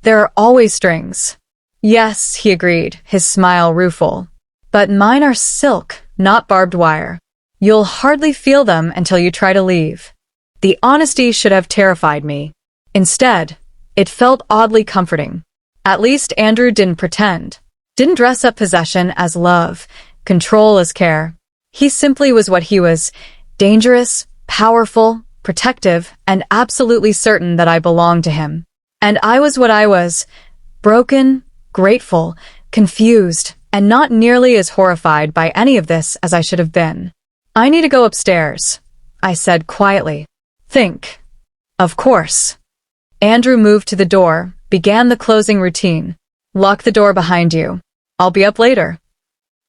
There are always strings. Yes, he agreed, his smile rueful. But mine are silk, not barbed wire. You'll hardly feel them until you try to leave. The honesty should have terrified me. Instead, it felt oddly comforting. At least Andrew didn't pretend. Didn't dress up possession as love, control as care. He simply was what he was, dangerous, powerful, protective, and absolutely certain that I belonged to him. And I was what I was, broken, grateful, confused, and not nearly as horrified by any of this as I should have been. I need to go upstairs, I said quietly. Think. Of course. Andrew moved to the door, began the closing routine. Lock the door behind you. I'll be up later.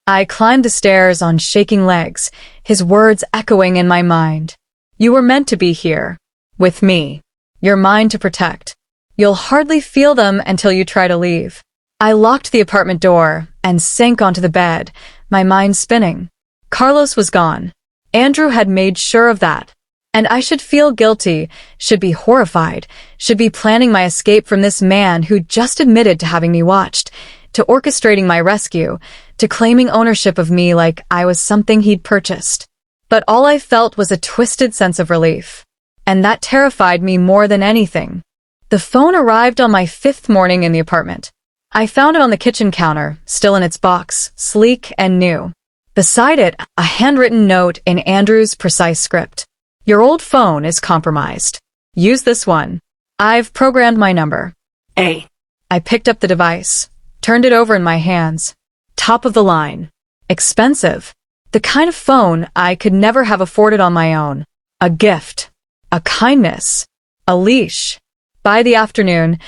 I climbed the stairs on shaking legs, his words echoing in my mind. You were meant to be here. With me. You're mine to protect. You'll hardly feel them until you try to leave. I locked the apartment door and sank onto the bed, my mind spinning. Carlos was gone. Andrew had made sure of that. And I should feel guilty, should be horrified, should be planning my escape from this man who just admitted to having me watched, to orchestrating my rescue, to claiming ownership of me like I was something he'd purchased. But all I felt was a twisted sense of relief. And that terrified me more than anything. The phone arrived on my 5th morning in the apartment. I found it on the kitchen counter, still in its box, sleek and new. Beside it, a handwritten note in Andrew's precise script. Your old phone is compromised. Use this one. I've programmed my number. A. I picked up the device, turned it over in my hands. Top of the line. Expensive. The kind of phone I could never have afforded on my own. A gift. A kindness. A leash. By the afternoon,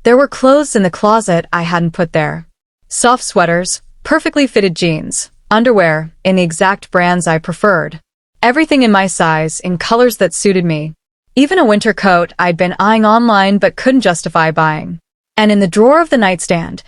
there were clothes in the closet I hadn't put there. Soft sweaters, perfectly fitted jeans, underwear in the exact brands I preferred. Everything in my size, in colors that suited me. Even a winter coat I'd been eyeing online but couldn't justify buying. And in the drawer of the nightstand,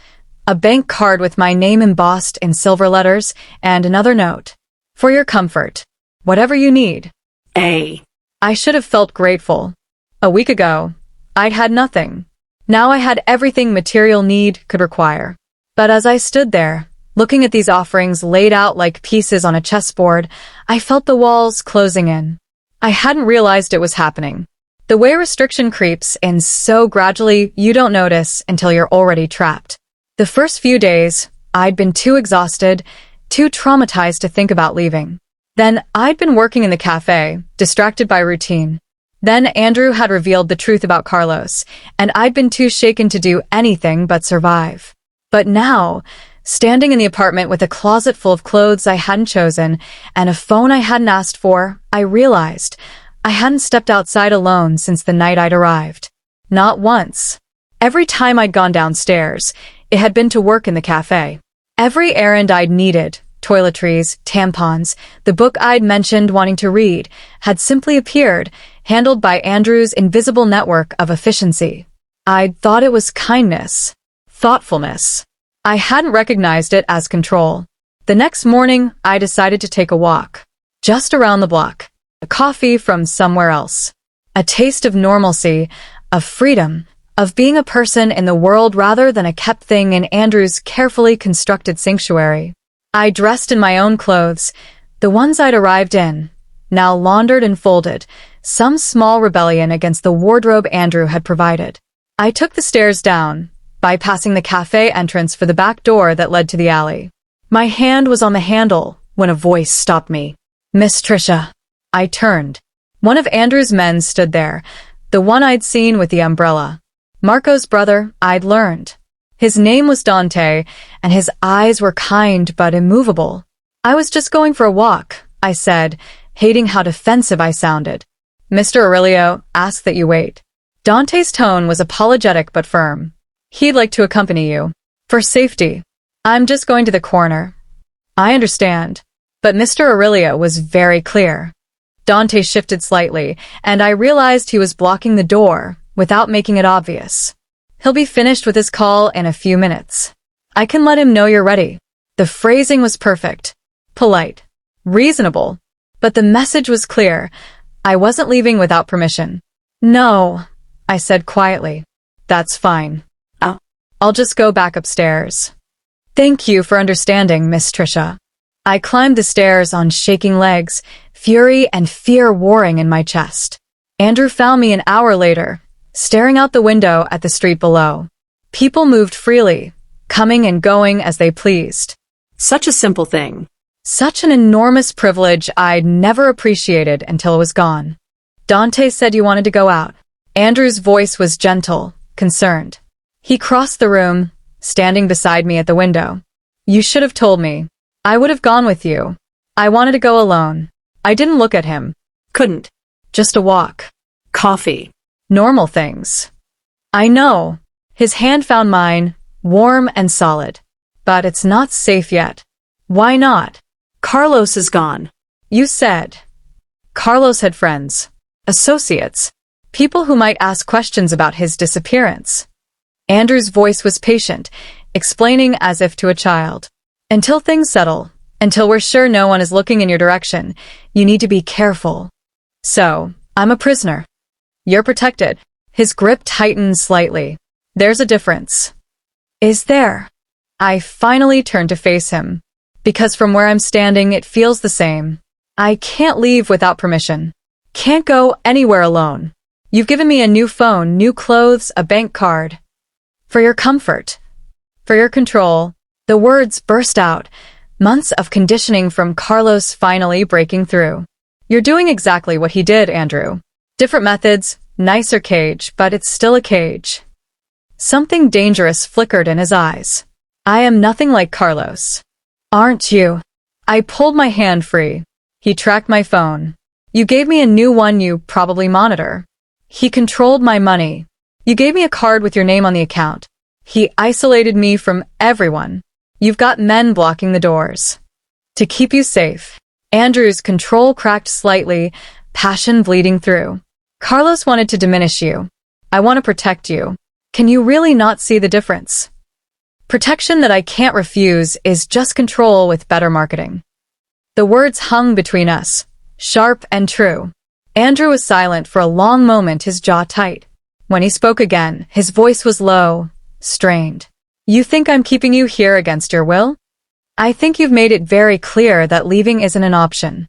a bank card with my name embossed in silver letters and another note. For your comfort. Whatever you need. A. I should have felt grateful. A week ago, I'd had nothing. Now I had everything material need could require. But as I stood there, looking at these offerings laid out like pieces on a chessboard, I felt the walls closing in. I hadn't realized it was happening. The way restriction creeps in so gradually you don't notice until you're already trapped. The first few days, I'd been too exhausted, too traumatized to think about leaving. Then I'd been working in the cafe, distracted by routine. Then Andrew had revealed the truth about Carlos, and I'd been too shaken to do anything but survive. But now, standing in the apartment with a closet full of clothes I hadn't chosen and a phone I hadn't asked for, I realized I hadn't stepped outside alone since the night I'd arrived. Not once. Every time I'd gone downstairs, it had been to work in the cafe. Every errand I'd needed, toiletries, tampons, the book I'd mentioned wanting to read, had simply appeared, handled by Andrew's invisible network of efficiency. I'd thought it was kindness, thoughtfulness. I hadn't recognized it as control. The next morning, I decided to take a walk. Just around the block. A coffee from somewhere else. A taste of normalcy, of freedom, of being a person in the world rather than a kept thing in Andrew's carefully constructed sanctuary. I dressed in my own clothes, the ones I'd arrived in, now laundered and folded, some small rebellion against the wardrobe Andrew had provided. I took the stairs down, bypassing the cafe entrance for the back door that led to the alley. My hand was on the handle when a voice stopped me. Miss Tricia. I turned. One of Andrew's men stood there, the one I'd seen with the umbrella. Marco's brother, I'd learned. His name was Dante, and his eyes were kind but immovable. I was just going for a walk, I said, hating how defensive I sounded. Mr. Aurelio asked that you wait. Dante's tone was apologetic but firm. He'd like to accompany you. For safety. I'm just going to the corner. I understand. But Mr. Aurelio was very clear. Dante shifted slightly, and I realized he was blocking the door without making it obvious. He'll be finished with his call in a few minutes. I can let him know you're ready. The phrasing was perfect. Polite. Reasonable. But the message was clear. I wasn't leaving without permission. No, I said quietly. That's fine. Oh. I'll just go back upstairs. Thank you for understanding, Miss Tricia. I climbed the stairs on shaking legs, fury and fear warring in my chest. Andrew found me an hour later, staring out the window at the street below. People moved freely, coming and going as they pleased. Such a simple thing. Such an enormous privilege I'd never appreciated until it was gone. Dante said you wanted to go out. Andrew's voice was gentle, concerned. He crossed the room, standing beside me at the window. You should have told me. I would have gone with you. I wanted to go alone. I didn't look at him. Couldn't. Just a walk. Coffee. Normal things. I know. His hand found mine, warm and solid. But it's not safe yet. Why not? Carlos is gone. You said. Carlos had friends, associates, people who might ask questions about his disappearance. Andrew's voice was patient, explaining as if to a child. Until things settle, until we're sure no one is looking in your direction, you need to be careful. So, I'm a prisoner. You're protected. His grip tightened slightly. There's a difference. Is there? I finally turned to face him. Because from where I'm standing, it feels the same. I can't leave without permission. Can't go anywhere alone. You've given me a new phone, new clothes, a bank card. For your comfort. For your control. The words burst out. Months of conditioning from Carlos finally breaking through. You're doing exactly what he did, Andrew. Different methods, nicer cage, but it's still a cage. Something dangerous flickered in his eyes. I am nothing like Carlos. Aren't you? I pulled my hand free. He tracked my phone. You gave me a new one you probably monitor. He controlled my money. You gave me a card with your name on the account. He isolated me from everyone. You've got men blocking the doors. To keep you safe. Andrew's control cracked slightly, passion bleeding through. Carlos wanted to diminish you. I want to protect you. Can you really not see the difference? Protection that I can't refuse is just control with better marketing. The words hung between us, sharp and true. Andrew was silent for a long moment, his jaw tight. When he spoke again, his voice was low, strained. You think I'm keeping you here against your will? I think you've made it very clear that leaving isn't an option.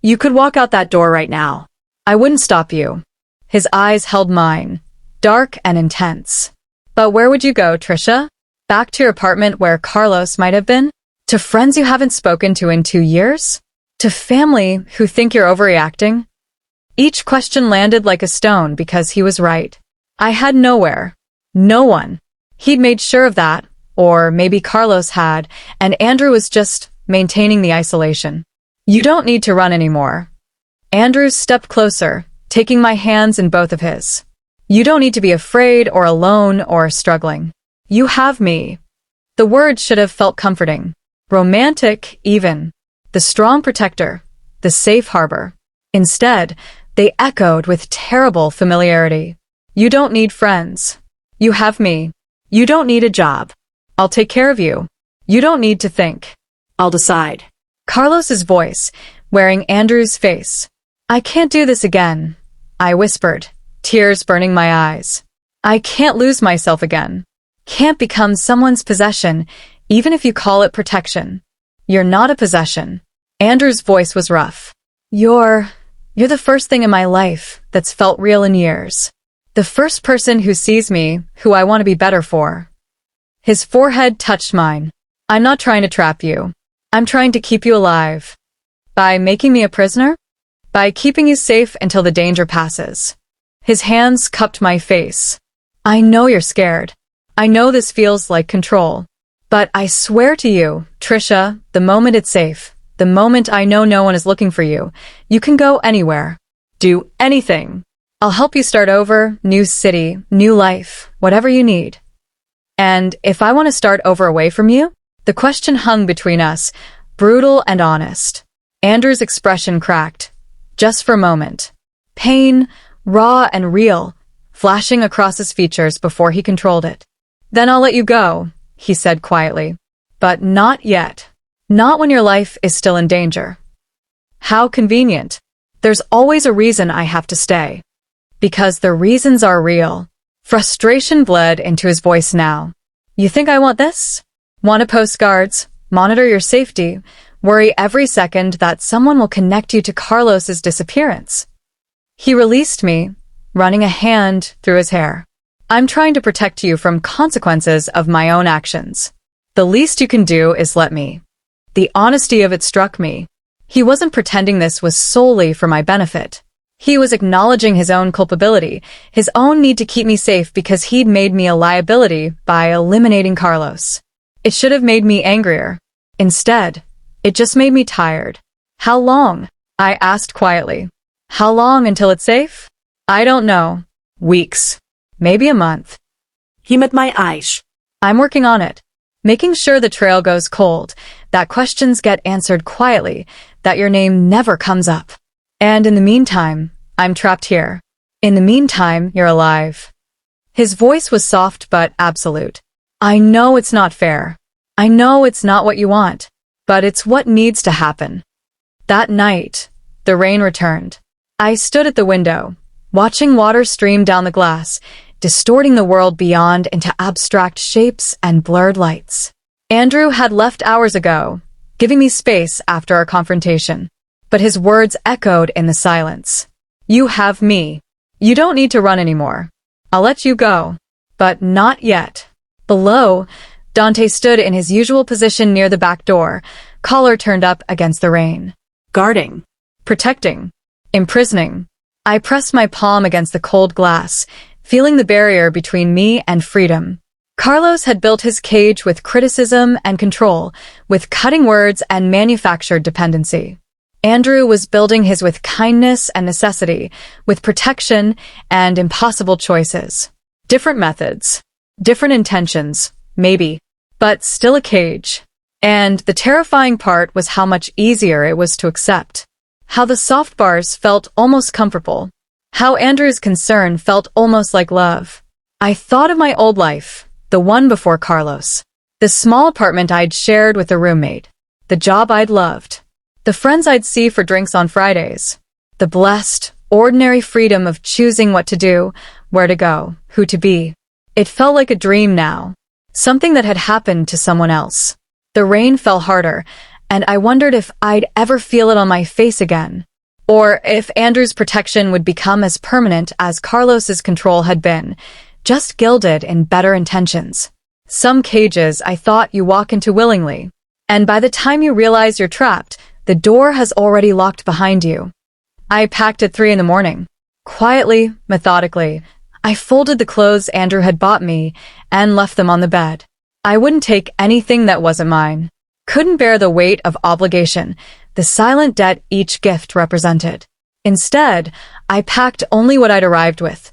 You could walk out that door right now. I wouldn't stop you. His eyes held mine, dark and intense. But where would you go, Tricia? Back to your apartment where Carlos might have been? To friends you haven't spoken to in 2 years? To family who think you're overreacting? Each question landed like a stone because he was right. I had nowhere. No one. He'd made sure of that, or maybe Carlos had, and Andrew was just maintaining the isolation. You don't need to run anymore. Andrew stepped closer, taking my hands in both of his. You don't need to be afraid or alone or struggling. You have me. The words should have felt comforting. Romantic, even. The strong protector. The safe harbor. Instead, they echoed with terrible familiarity. You don't need friends. You have me. You don't need a job. I'll take care of you. You don't need to think. I'll decide. Carlos's voice, wearing Andrew's face. I can't do this again, I whispered, tears burning my eyes. I can't lose myself again. Can't become someone's possession, even if you call it protection. You're not a possession. Andrew's voice was rough. You're the first thing in my life that's felt real in years. The first person who sees me, who I want to be better for. His forehead touched mine. I'm not trying to trap you. I'm trying to keep you alive. By making me a prisoner? By keeping you safe until the danger passes. His hands cupped my face. I know you're scared. I know this feels like control. But I swear to you, Tricia, the moment it's safe, The moment I know no one is looking for you, you can go anywhere. Do anything. I'll help you start over, new city, new life, whatever you need. And if I want to start over away from you? The question hung between us, brutal and honest. Andrew's expression cracked, just for a moment. Pain, raw and real, flashing across his features before he controlled it. Then I'll let you go, he said quietly. But not yet. Not when your life is still in danger. How convenient. There's always a reason I have to stay. Because the reasons are real. Frustration bled into his voice now. You think I want this? Want to post guards, monitor your safety, worry every second that someone will connect you to Carlos's disappearance. He released me, running a hand through his hair. I'm trying to protect you from consequences of my own actions. The least you can do is let me. The honesty of it struck me. He wasn't pretending this was solely for my benefit. He was acknowledging his own culpability, his own need to keep me safe because he'd made me a liability by eliminating Carlos. It should have made me angrier. Instead, it just made me tired. How long? I asked quietly. How long until it's safe? I don't know. Weeks. Maybe a month. He met my eyes. I'm working on it. Making sure the trail goes cold, that questions get answered quietly, that your name never comes up. And in the meantime, I'm trapped here. In the meantime, you're alive. His voice was soft but absolute. I know it's not fair. I know it's not what you want, but it's what needs to happen. That night, the rain returned. I stood at the window, watching water stream down the glass, distorting the world beyond into abstract shapes and blurred lights. Andrew had left hours ago, giving me space after our confrontation. But his words echoed in the silence. You have me. You don't need to run anymore. I'll let you go. But not yet. Below, Dante stood in his usual position near the back door, collar turned up against the rain. Guarding. Protecting. Imprisoning. I pressed my palm against the cold glass, feeling the barrier between me and freedom. Carlos had built his cage with criticism and control, with cutting words and manufactured dependency. Andrew was building his with kindness and necessity, with protection and impossible choices. Different methods. Different intentions, maybe, but still a cage. And the terrifying part was how much easier it was to accept. How the soft bars felt almost comfortable. How Andrew's concern felt almost like love. I thought of my old life, the one before Carlos. The small apartment I'd shared with a roommate. The job I'd loved. The friends I'd see for drinks on Fridays. The blessed, ordinary freedom of choosing what to do, where to go, who to be. It felt like a dream now. Something that had happened to someone else. The rain fell harder, and I wondered if I'd ever feel it on my face again. Or if Andrew's protection would become as permanent as Carlos's control had been, just gilded in better intentions. Some cages I thought you walk into willingly, and by the time you realize you're trapped, the door has already locked behind you. I packed at 3 a.m. Quietly, methodically, I folded the clothes Andrew had bought me and left them on the bed. I wouldn't take anything that wasn't mine. Couldn't bear the weight of obligation, the silent debt each gift represented. Instead, I packed only what I'd arrived with.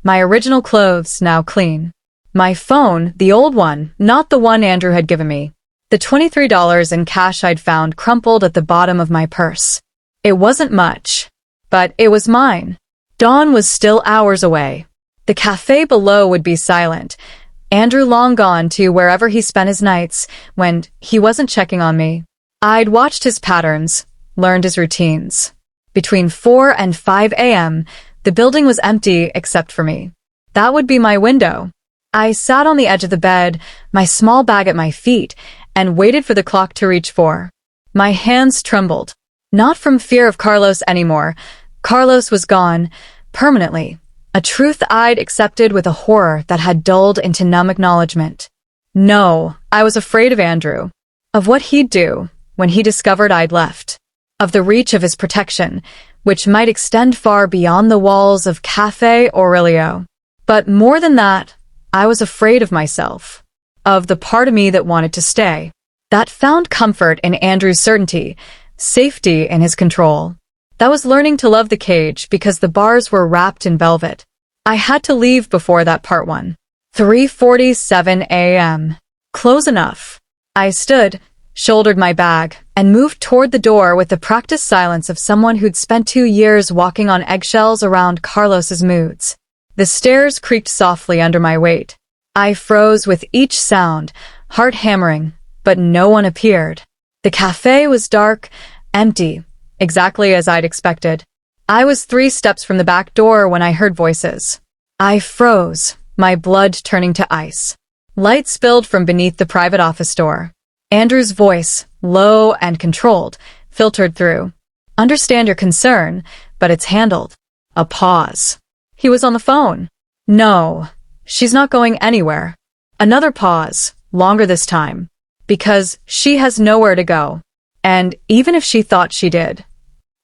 My original clothes, now clean. My phone, the old one, not the one Andrew had given me. The $23 in cash I'd found crumpled at the bottom of my purse. It wasn't much, but it was mine. Dawn was still hours away. The cafe below would be silent. Andrew long gone to wherever he spent his nights when he wasn't checking on me. I'd watched his patterns, learned his routines. Between 4 and 5 a.m., the building was empty except for me. That would be my window. I sat on the edge of the bed, my small bag at my feet, and waited for the clock to reach 4. My hands trembled. Not from fear of Carlos anymore. Carlos was gone, permanently. A truth I'd accepted with a horror that had dulled into numb acknowledgement. No, I was afraid of Andrew. Of what he'd do when he discovered I'd left. Of the reach of his protection, which might extend far beyond the walls of Café Aurelio. But more than that, I was afraid of myself. Of the part of me that wanted to stay. That found comfort in Andrew's certainty, safety in his control. That was learning to love the cage because the bars were wrapped in velvet. I had to leave before that part 1. 3:47 a.m. Close enough. I stood, shouldered my bag, and moved toward the door with the practiced silence of someone who'd spent 2 years walking on eggshells around Carlos's moods. The stairs creaked softly under my weight. I froze with each sound, heart hammering, but no one appeared. The cafe was dark, empty, exactly as I'd expected. I was 3 steps from the back door when I heard voices. I froze, my blood turning to ice. Light spilled from beneath the private office door. Andrew's voice, low and controlled, filtered through. Understand your concern, but it's handled. A pause. He was on the phone. No, she's not going anywhere. Another pause, longer this time. Because she has nowhere to go. And even if she thought she did,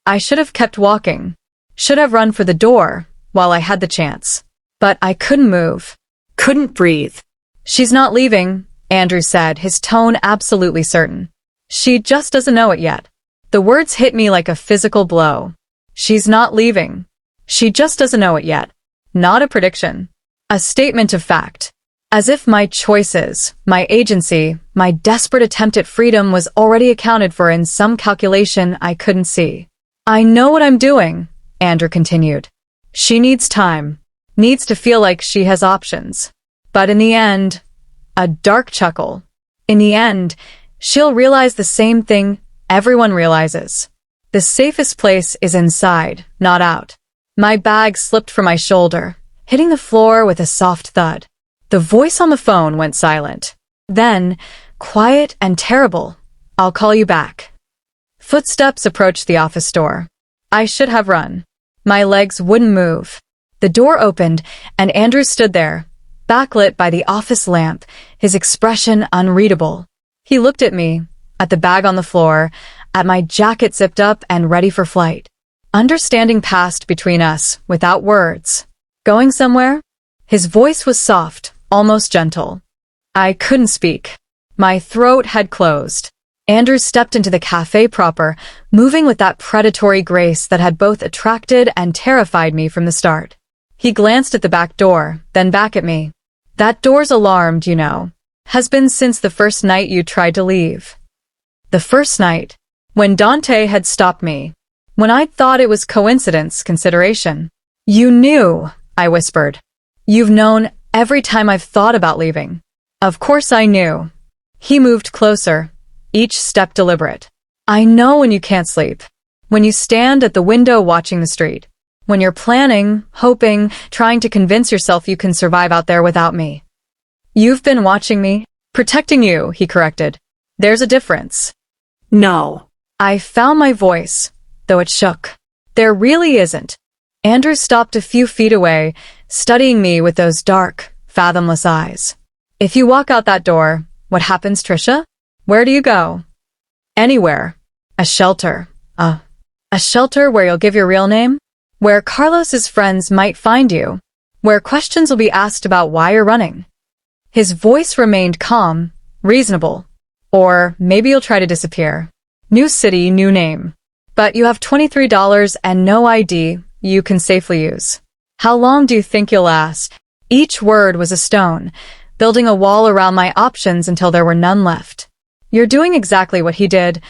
I should have kept walking. Should have run for the door while I had the chance. But I couldn't move. Couldn't breathe. She's not leaving, Andrew said, his tone absolutely certain. She just doesn't know it yet. The words hit me like a physical blow. She's not leaving. She just doesn't know it yet. Not a prediction. A statement of fact. As if my choices, my agency, my desperate attempt at freedom was already accounted for in some calculation I couldn't see. I know what I'm doing, Andrew continued. She needs time. Needs to feel like she has options. But in the end, a dark chuckle. In the end, she'll realize the same thing everyone realizes. The safest place is inside, not out. My bag slipped from my shoulder, hitting the floor with a soft thud. The voice on the phone went silent. Then, quiet and terrible, I'll call you back. Footsteps approached the office door. I should have run. My legs wouldn't move. The door opened, and Andrew stood there, backlit by the office lamp, his expression unreadable. He looked at me, at the bag on the floor, at my jacket zipped up and ready for flight. Understanding passed between us, without words. Going somewhere? His voice was soft, almost gentle. I couldn't speak. My throat had closed. Andrew stepped into the cafe proper, moving with that predatory grace that had both attracted and terrified me from the start. He glanced at the back door, then back at me. That door's alarmed, you know. Has been since the first night you tried to leave. The first night, when Dante had stopped me. When I'd thought it was coincidence, consideration. You knew, I whispered. You've known every time I've thought about leaving. Of course I knew. He moved closer, each step deliberate. I know when you can't sleep. When you stand at the window watching the street. When you're planning, hoping, trying to convince yourself you can survive out there without me. You've been watching me, protecting you, he corrected. There's a difference. No. I found my voice, though it shook. There really isn't. Andrew stopped a few feet away, studying me with those dark, fathomless eyes. If you walk out that door, what happens, Tricia? Where do you go? Anywhere. A shelter. A shelter where you'll give your real name? Where Carlos's friends might find you. Where questions will be asked about why you're running. His voice remained calm, reasonable. Or maybe you'll try to disappear. New city, new name. But you have $23 and no ID you can safely use. How long do you think you'll last? Each word was a stone, building a wall around my options until there were none left. You're doing exactly what he did,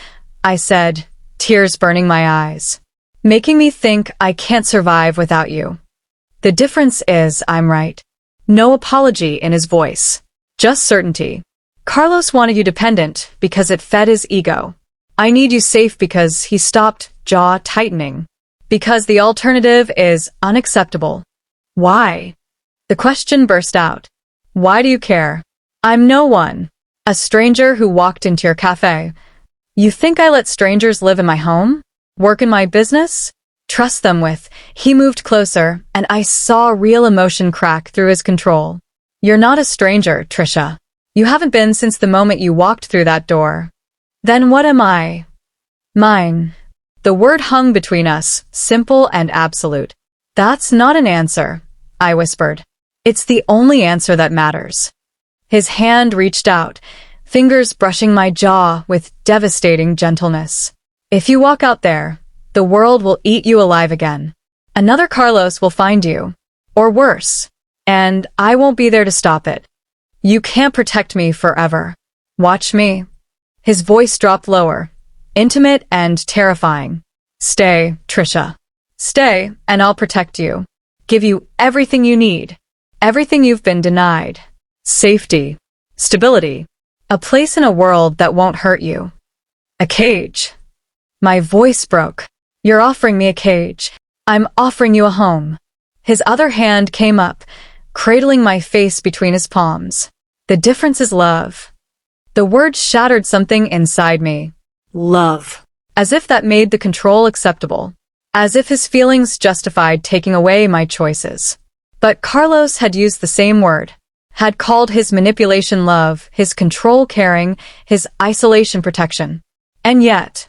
I said, tears burning my eyes. Making me think I can't survive without you. The difference is I'm right. No apology in his voice. Just certainty. Carlos wanted you dependent because it fed his ego. I need you safe because he stopped jaw tightening. Because the alternative is unacceptable. Why? The question burst out. Why do you care? I'm no one. A stranger who walked into your cafe. You think I let strangers live in my home? Work in my business? Trust them with. He moved closer, and I saw real emotion crack through his control. You're not a stranger, Tricia. You haven't been since the moment you walked through that door. Then what am I? Mine. The word hung between us, simple and absolute. That's not an answer, I whispered. It's the only answer that matters. His hand reached out, fingers brushing my jaw with devastating gentleness. If you walk out there, the world will eat you alive again. Another Carlos will find you. Or worse. And I won't be there to stop it. You can't protect me forever. Watch me. His voice dropped lower, intimate and terrifying. Stay, Tricia. Stay, and I'll protect you. Give you everything you need. Everything you've been denied. Safety. Stability. A place in a world that won't hurt you. A cage. My voice broke. You're offering me a cage. I'm offering you a home. His other hand came up, cradling my face between his palms. The difference is love. The word shattered something inside me. Love. As if that made the control acceptable. As if his feelings justified taking away my choices. But Carlos had used the same word. Had called his manipulation love, his control caring, his isolation protection. And yet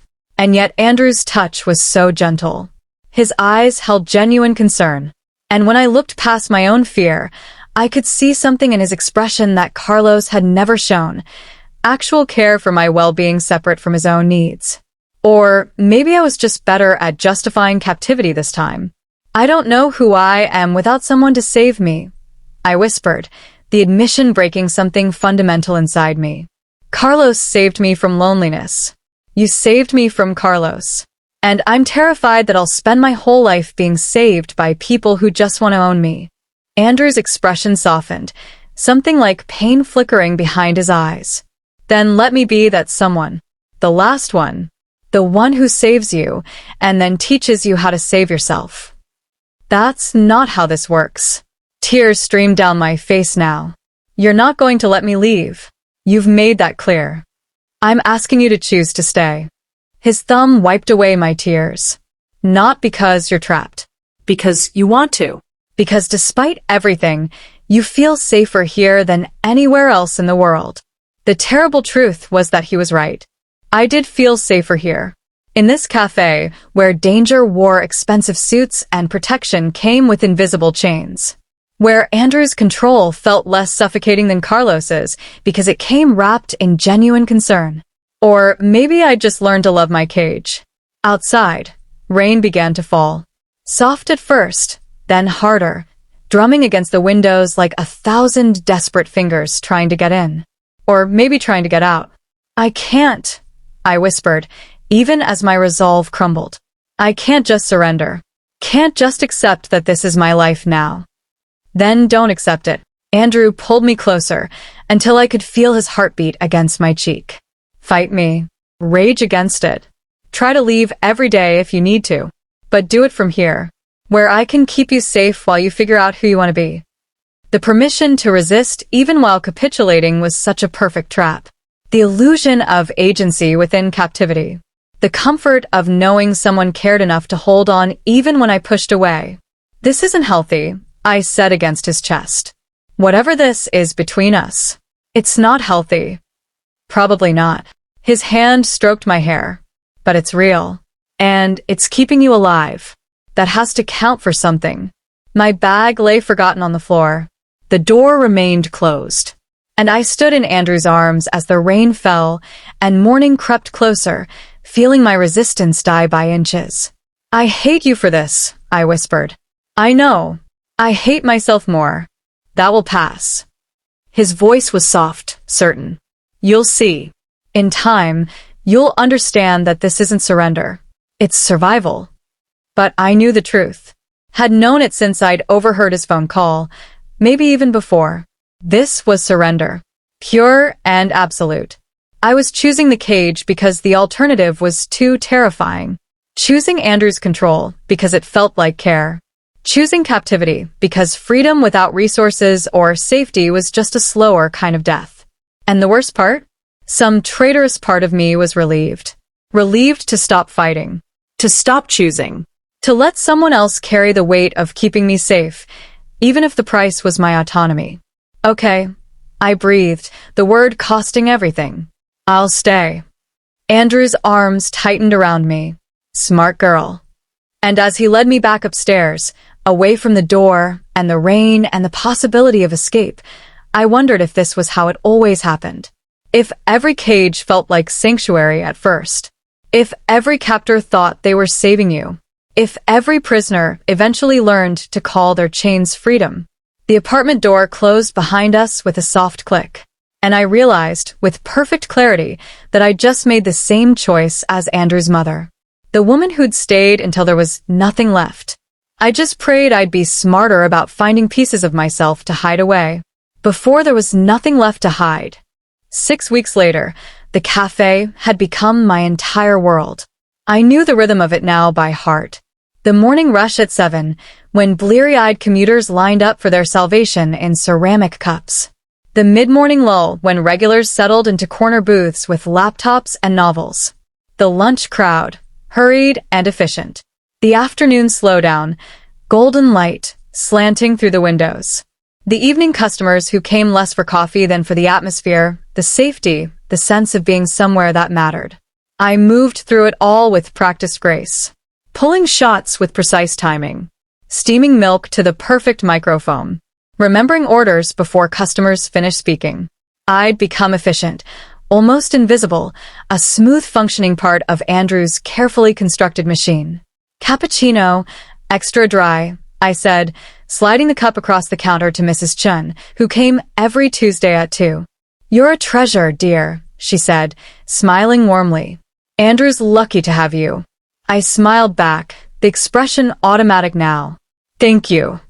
Andrew's touch was so gentle. His eyes held genuine concern. And when I looked past my own fear, I could see something in his expression that Carlos had never shown. Actual care for my well-being separate from his own needs. Or maybe I was just better at justifying captivity this time. I don't know who I am without someone to save me. I whispered, the admission breaking something fundamental inside me. Carlos saved me from loneliness. You saved me from Carlos. And I'm terrified that I'll spend my whole life being saved by people who just want to own me. Andrew's expression softened, something like pain flickering behind his eyes. Then let me be that someone. The last one. The one who saves you, and then teaches you how to save yourself. That's not how this works. Tears streamed down my face now. You're not going to let me leave. You've made that clear. I'm asking you to choose to stay. His thumb wiped away my tears. Not because you're trapped. Because you want to. Because despite everything, you feel safer here than anywhere else in the world. The terrible truth was that he was right. I did feel safer here. In this cafe, where danger wore expensive suits and protection came with invisible chains. Where Andrew's control felt less suffocating than Carlos's because it came wrapped in genuine concern. Or maybe I just learned to love my cage. Outside, rain began to fall. Soft at first, then harder, drumming against the windows like 1,000 desperate fingers trying to get in. Or maybe trying to get out. I can't, I whispered, even as my resolve crumbled. I can't just surrender. Can't just accept that this is my life now. Then don't accept it. Andrew pulled me closer until I could feel his heartbeat against my cheek. Fight me. Rage against it. Try to leave every day if you need to. But do it from here, where I can keep you safe while you figure out who you want to be. The permission to resist even while capitulating was such a perfect trap. The illusion of agency within captivity. The comfort of knowing someone cared enough to hold on even when I pushed away. This isn't healthy, I said against his chest. Whatever this is between us, it's not healthy. Probably not. His hand stroked my hair. But it's real. And it's keeping you alive. That has to count for something. My bag lay forgotten on the floor. The door remained closed. And I stood in Andrew's arms as the rain fell and morning crept closer, feeling my resistance die by inches. I hate you for this, I whispered. I know. I hate myself more. That will pass. His voice was soft, certain. You'll see. In time, you'll understand that this isn't surrender. It's survival. But I knew the truth. Had known it since I'd overheard his phone call, maybe even before. This was surrender. Pure and absolute. I was choosing the cage because the alternative was too terrifying. Choosing Andrew's control because it felt like care. Choosing captivity because freedom without resources or safety was just a slower kind of death. And the worst part? Some traitorous part of me was relieved. Relieved to stop fighting. To stop choosing. To let someone else carry the weight of keeping me safe, even if the price was my autonomy. Okay, I breathed, the word costing everything. I'll stay. Andrew's arms tightened around me. Smart girl. And as he led me back upstairs, away from the door and the rain and the possibility of escape, I wondered if this was how it always happened. If every cage felt like sanctuary at first. If every captor thought they were saving you, if every prisoner eventually learned to call their chains freedom. The apartment door closed behind us with a soft click, and I realized, with perfect clarity, that I'd just made the same choice as Andrew's mother. The woman who'd stayed until there was nothing left. I just prayed I'd be smarter about finding pieces of myself to hide away, before there was nothing left to hide. 6 weeks later, the cafe had become my entire world. I knew the rhythm of it now by heart. The morning rush at 7, when bleary-eyed commuters lined up for their salvation in ceramic cups. The mid-morning lull when regulars settled into corner booths with laptops and novels. The lunch crowd, hurried and efficient. The afternoon slowdown, golden light, slanting through the windows. The evening customers who came less for coffee than for the atmosphere, the safety, the sense of being somewhere that mattered. I moved through it all with practiced grace. Pulling shots with precise timing. Steaming milk to the perfect microfoam. Remembering orders before customers finished speaking. I'd become efficient, almost invisible, a smooth functioning part of Andrew's carefully constructed machine. Cappuccino, extra dry, I said, sliding the cup across the counter to Mrs. Chun, who came every Tuesday at 2. You're a treasure, dear, she said, smiling warmly. Andrew's lucky to have you. I smiled back, the expression automatic now. Thank you.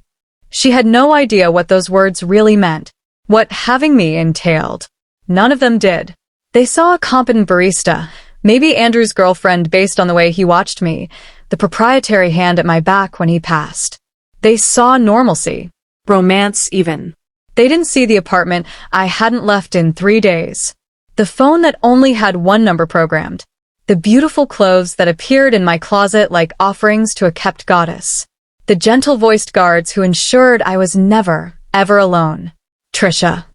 She had no idea what those words really meant, what having me entailed. None of them did. They saw a competent barista, maybe Andrew's girlfriend based on the way he watched me, the proprietary hand at my back when he passed. They saw normalcy. Romance even. They didn't see the apartment I hadn't left in 3 days. The phone that only had one number programmed. The beautiful clothes that appeared in my closet like offerings to a kept goddess. The gentle-voiced guards who ensured I was never, ever alone. Tricia.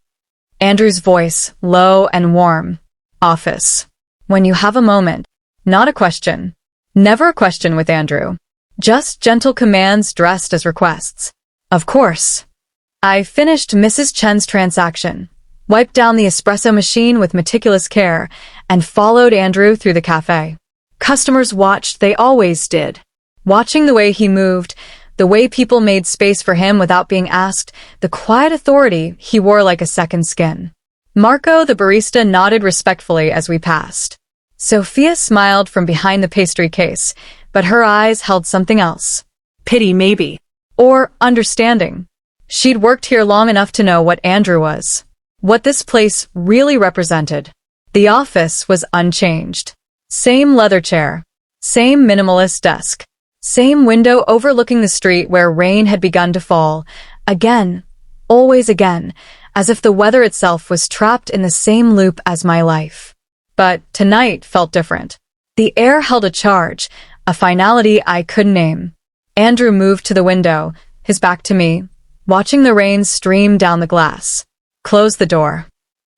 Andrew's voice, low and warm. Office. When you have a moment. Not a question. Never a question with Andrew. Just gentle commands dressed as requests. Of course. I finished Mrs. Chen's transaction, wiped down the espresso machine with meticulous care, and followed Andrew through the cafe. Customers watched, they always did. Watching the way he moved, the way people made space for him without being asked, the quiet authority he wore like a second skin. Marco, the barista, nodded respectfully as we passed. Sophia smiled from behind the pastry case, but her eyes held something else. Pity, maybe. Or understanding. She'd worked here long enough to know what Andrew was. What this place really represented. The office was unchanged. Same leather chair. Same minimalist desk. Same window overlooking the street where rain had begun to fall. Again. Always again. As if the weather itself was trapped in the same loop as my life. But tonight felt different. The air held a charge, a finality I couldn't name. Andrew moved to the window, his back to me, watching the rain stream down the glass. Close the door.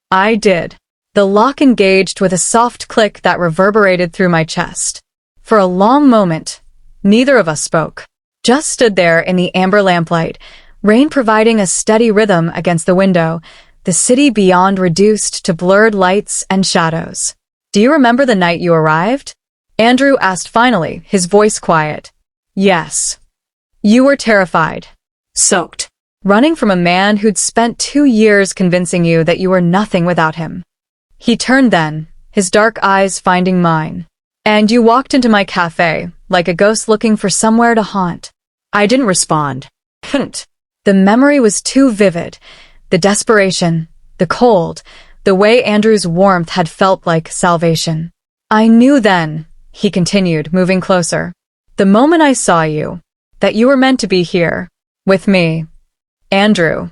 I did. The lock engaged with a soft click that reverberated through my chest. For a long moment, neither of us spoke. Just stood there in the amber lamplight, rain providing a steady rhythm against the window, the city beyond reduced to blurred lights and shadows. Do you remember the night you arrived? Andrew asked finally, his voice quiet. Yes. You were terrified. Soaked. Running from a man who'd spent 2 years convincing you that you were nothing without him. He turned then, his dark eyes finding mine. And you walked into my cafe, like a ghost looking for somewhere to haunt. I didn't respond. Couldn't. The memory was too vivid. The desperation, the cold, the way Andrew's warmth had felt like salvation. I knew then, he continued, moving closer, the moment I saw you, that you were meant to be here, with me. Andrew.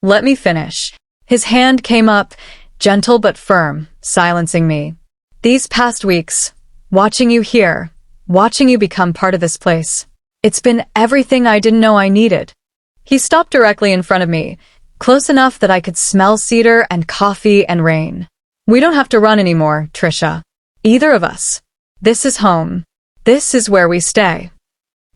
Let me finish. His hand came up, gentle but firm, silencing me. These past weeks, watching you here, watching you become part of this place, it's been everything I didn't know I needed. He stopped directly in front of me, close enough that I could smell cedar and coffee and rain. We don't have to run anymore, Tricia. Either of us. This is home. This is where we stay.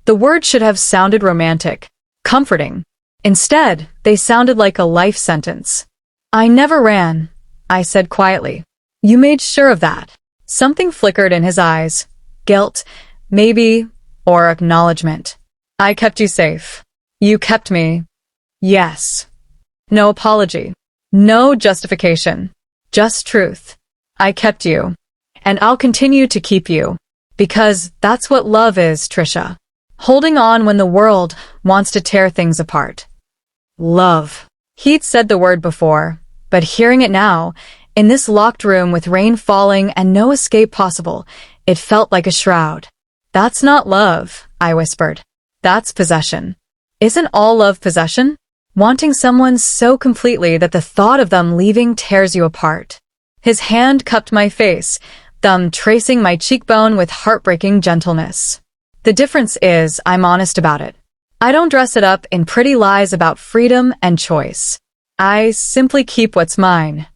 The words should have sounded romantic, comforting. Instead, they sounded like a life sentence. I never ran, I said quietly. You made sure of that. Something flickered in his eyes. Guilt, maybe, or acknowledgement. I kept you safe. You kept me. Yes. No apology. No justification. Just truth. I kept you. And I'll continue to keep you. Because that's what love is, Tricia. Holding on when the world wants to tear things apart. Love. He'd said the word before, but hearing it now, in this locked room with rain falling and no escape possible, it felt like a shroud. That's not love, I whispered. That's possession. Isn't all love possession? Wanting someone so completely that the thought of them leaving tears you apart. His hand cupped my face, thumb tracing my cheekbone with heartbreaking gentleness. The difference is I'm honest about it. I don't dress it up in pretty lies about freedom and choice. I simply keep what's mine.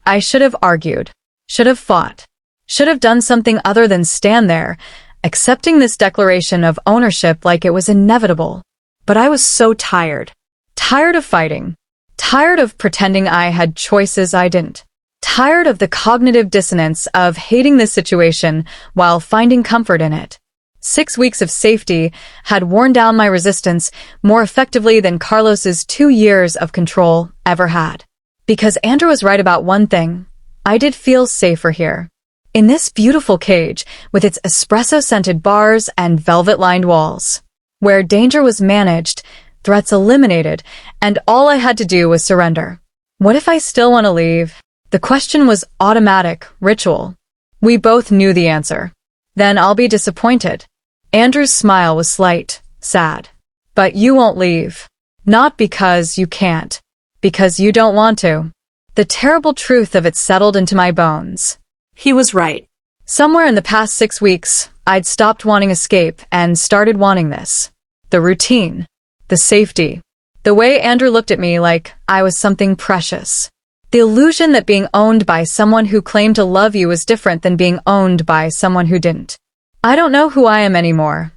I should have argued, should have fought, should have done something other than stand there, accepting this declaration of ownership like it was inevitable. But I was so tired. Tired of fighting. Tired of pretending I had choices I didn't. Tired of the cognitive dissonance of hating this situation while finding comfort in it. 6 weeks of safety had worn down my resistance more effectively than Carlos's 2 years of control ever had. Because Andrew was right about one thing. I did feel safer here. In this beautiful cage, with its espresso-scented bars and velvet-lined walls. Where danger was managed, threats eliminated, and all I had to do was surrender. What if I still want to leave? The question was automatic, ritual. We both knew the answer. Then I'll be disappointed. Andrew's smile was slight, sad. But you won't leave. Not because you can't. Because you don't want to. The terrible truth of it settled into my bones. He was right. Somewhere in the past 6 weeks, I'd stopped wanting escape and started wanting this. The routine. The safety. The way Andrew looked at me like I was something precious. The illusion that being owned by someone who claimed to love you was different than being owned by someone who didn't. I don't know who I am anymore.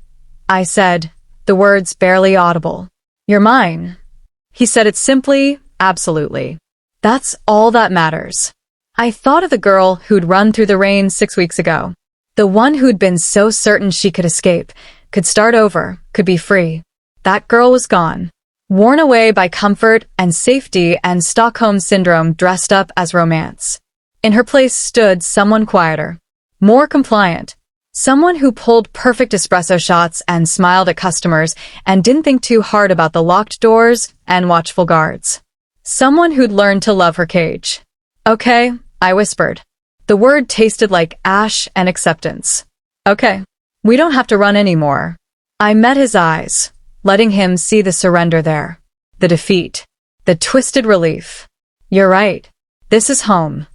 I said, the words barely audible. You're mine. He said it simply, absolutely. That's all that matters. I thought of the girl who'd run through the rain 6 weeks ago. The one who'd been so certain she could escape, could start over, could be free. That girl was gone. Worn away by comfort and safety and Stockholm Syndrome dressed up as romance. In her place stood someone quieter, more compliant, someone who pulled perfect espresso shots and smiled at customers and didn't think too hard about the locked doors and watchful guards. Someone who'd learned to love her cage. Okay, I whispered. The word tasted like ash and acceptance. Okay, we don't have to run anymore. I met his eyes, letting him see the surrender there, the defeat, the twisted relief. You're right. This is home.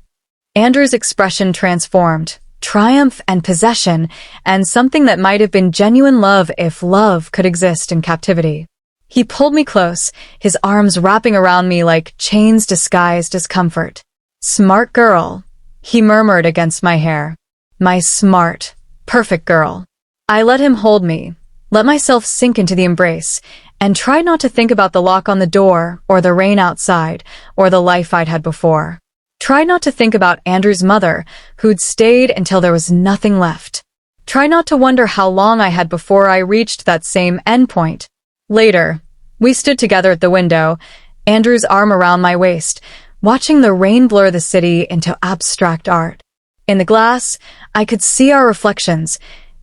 Andrew's expression transformed, triumph and possession, and something that might have been genuine love if love could exist in captivity. He pulled me close, his arms wrapping around me like chains disguised as comfort. Smart girl, he murmured against my hair. My smart, perfect girl. I let him hold me, let myself sink into the embrace, and tried not to think about the lock on the door, or the rain outside, or the life I'd had before. Tried not to think about Andrew's mother, who'd stayed until there was nothing left. Tried not to wonder how long I had before I reached that same endpoint. Later, we stood together at the window, Andrew's arm around my waist, watching the rain blur the city into abstract art. In the glass, I could see our reflections,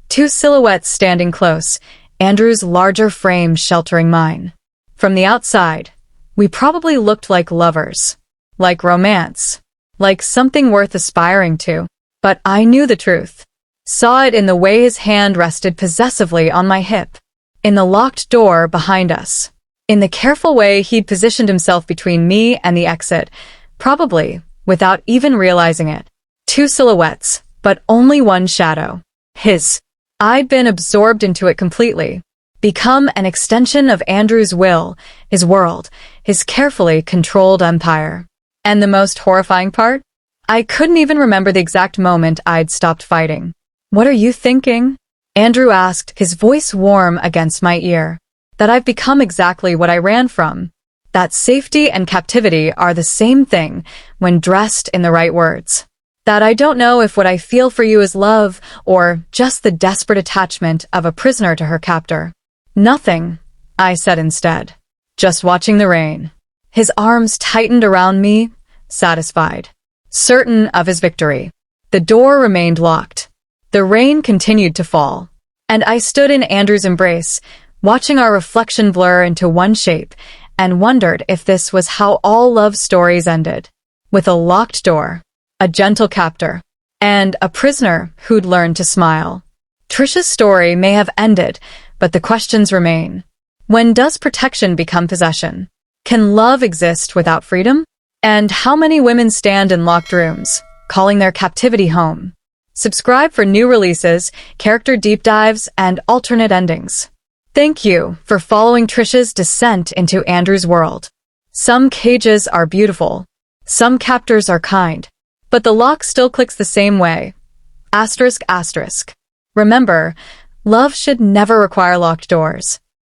2 silhouettes standing close, Andrew's larger frame sheltering mine. From the outside, we probably looked like lovers, like romance, like something worth aspiring to. But I knew the truth. Saw it in the way his hand rested possessively on my hip, in the locked door behind us, in the careful way he'd positioned himself between me and the exit, probably without even realizing it. 2 silhouettes, but only one shadow. His. I'd been absorbed into it completely, become an extension of Andrew's will, his world, his carefully controlled empire. And the most horrifying part? I couldn't even remember the exact moment I'd stopped fighting. What are you thinking? Andrew asked, his voice warm against my ear. That I've become exactly what I ran from. That safety and captivity are the same thing when dressed in the right words. That I don't know if what I feel for you is love or just the desperate attachment of a prisoner to her captor. Nothing, I said instead. Just watching the rain. His arms tightened around me, satisfied, certain of his victory. The door remained locked. The rain continued to fall, and I stood in Andrew's embrace, watching our reflection blur into one shape, and wondered if this was how all love stories ended. With a locked door, a gentle captor, and a prisoner who'd learned to smile. Tricia's story may have ended, but the questions remain. When does protection become possession? Can love exist without freedom? And how many women stand in locked rooms, calling their captivity home? Subscribe for new releases, character deep dives, and alternate endings. Thank you for following Tricia's descent into Andrew's world. Some cages are beautiful. Some captors are kind. But the lock still clicks the same way. Asterisk, asterisk. Remember, love should never require locked doors.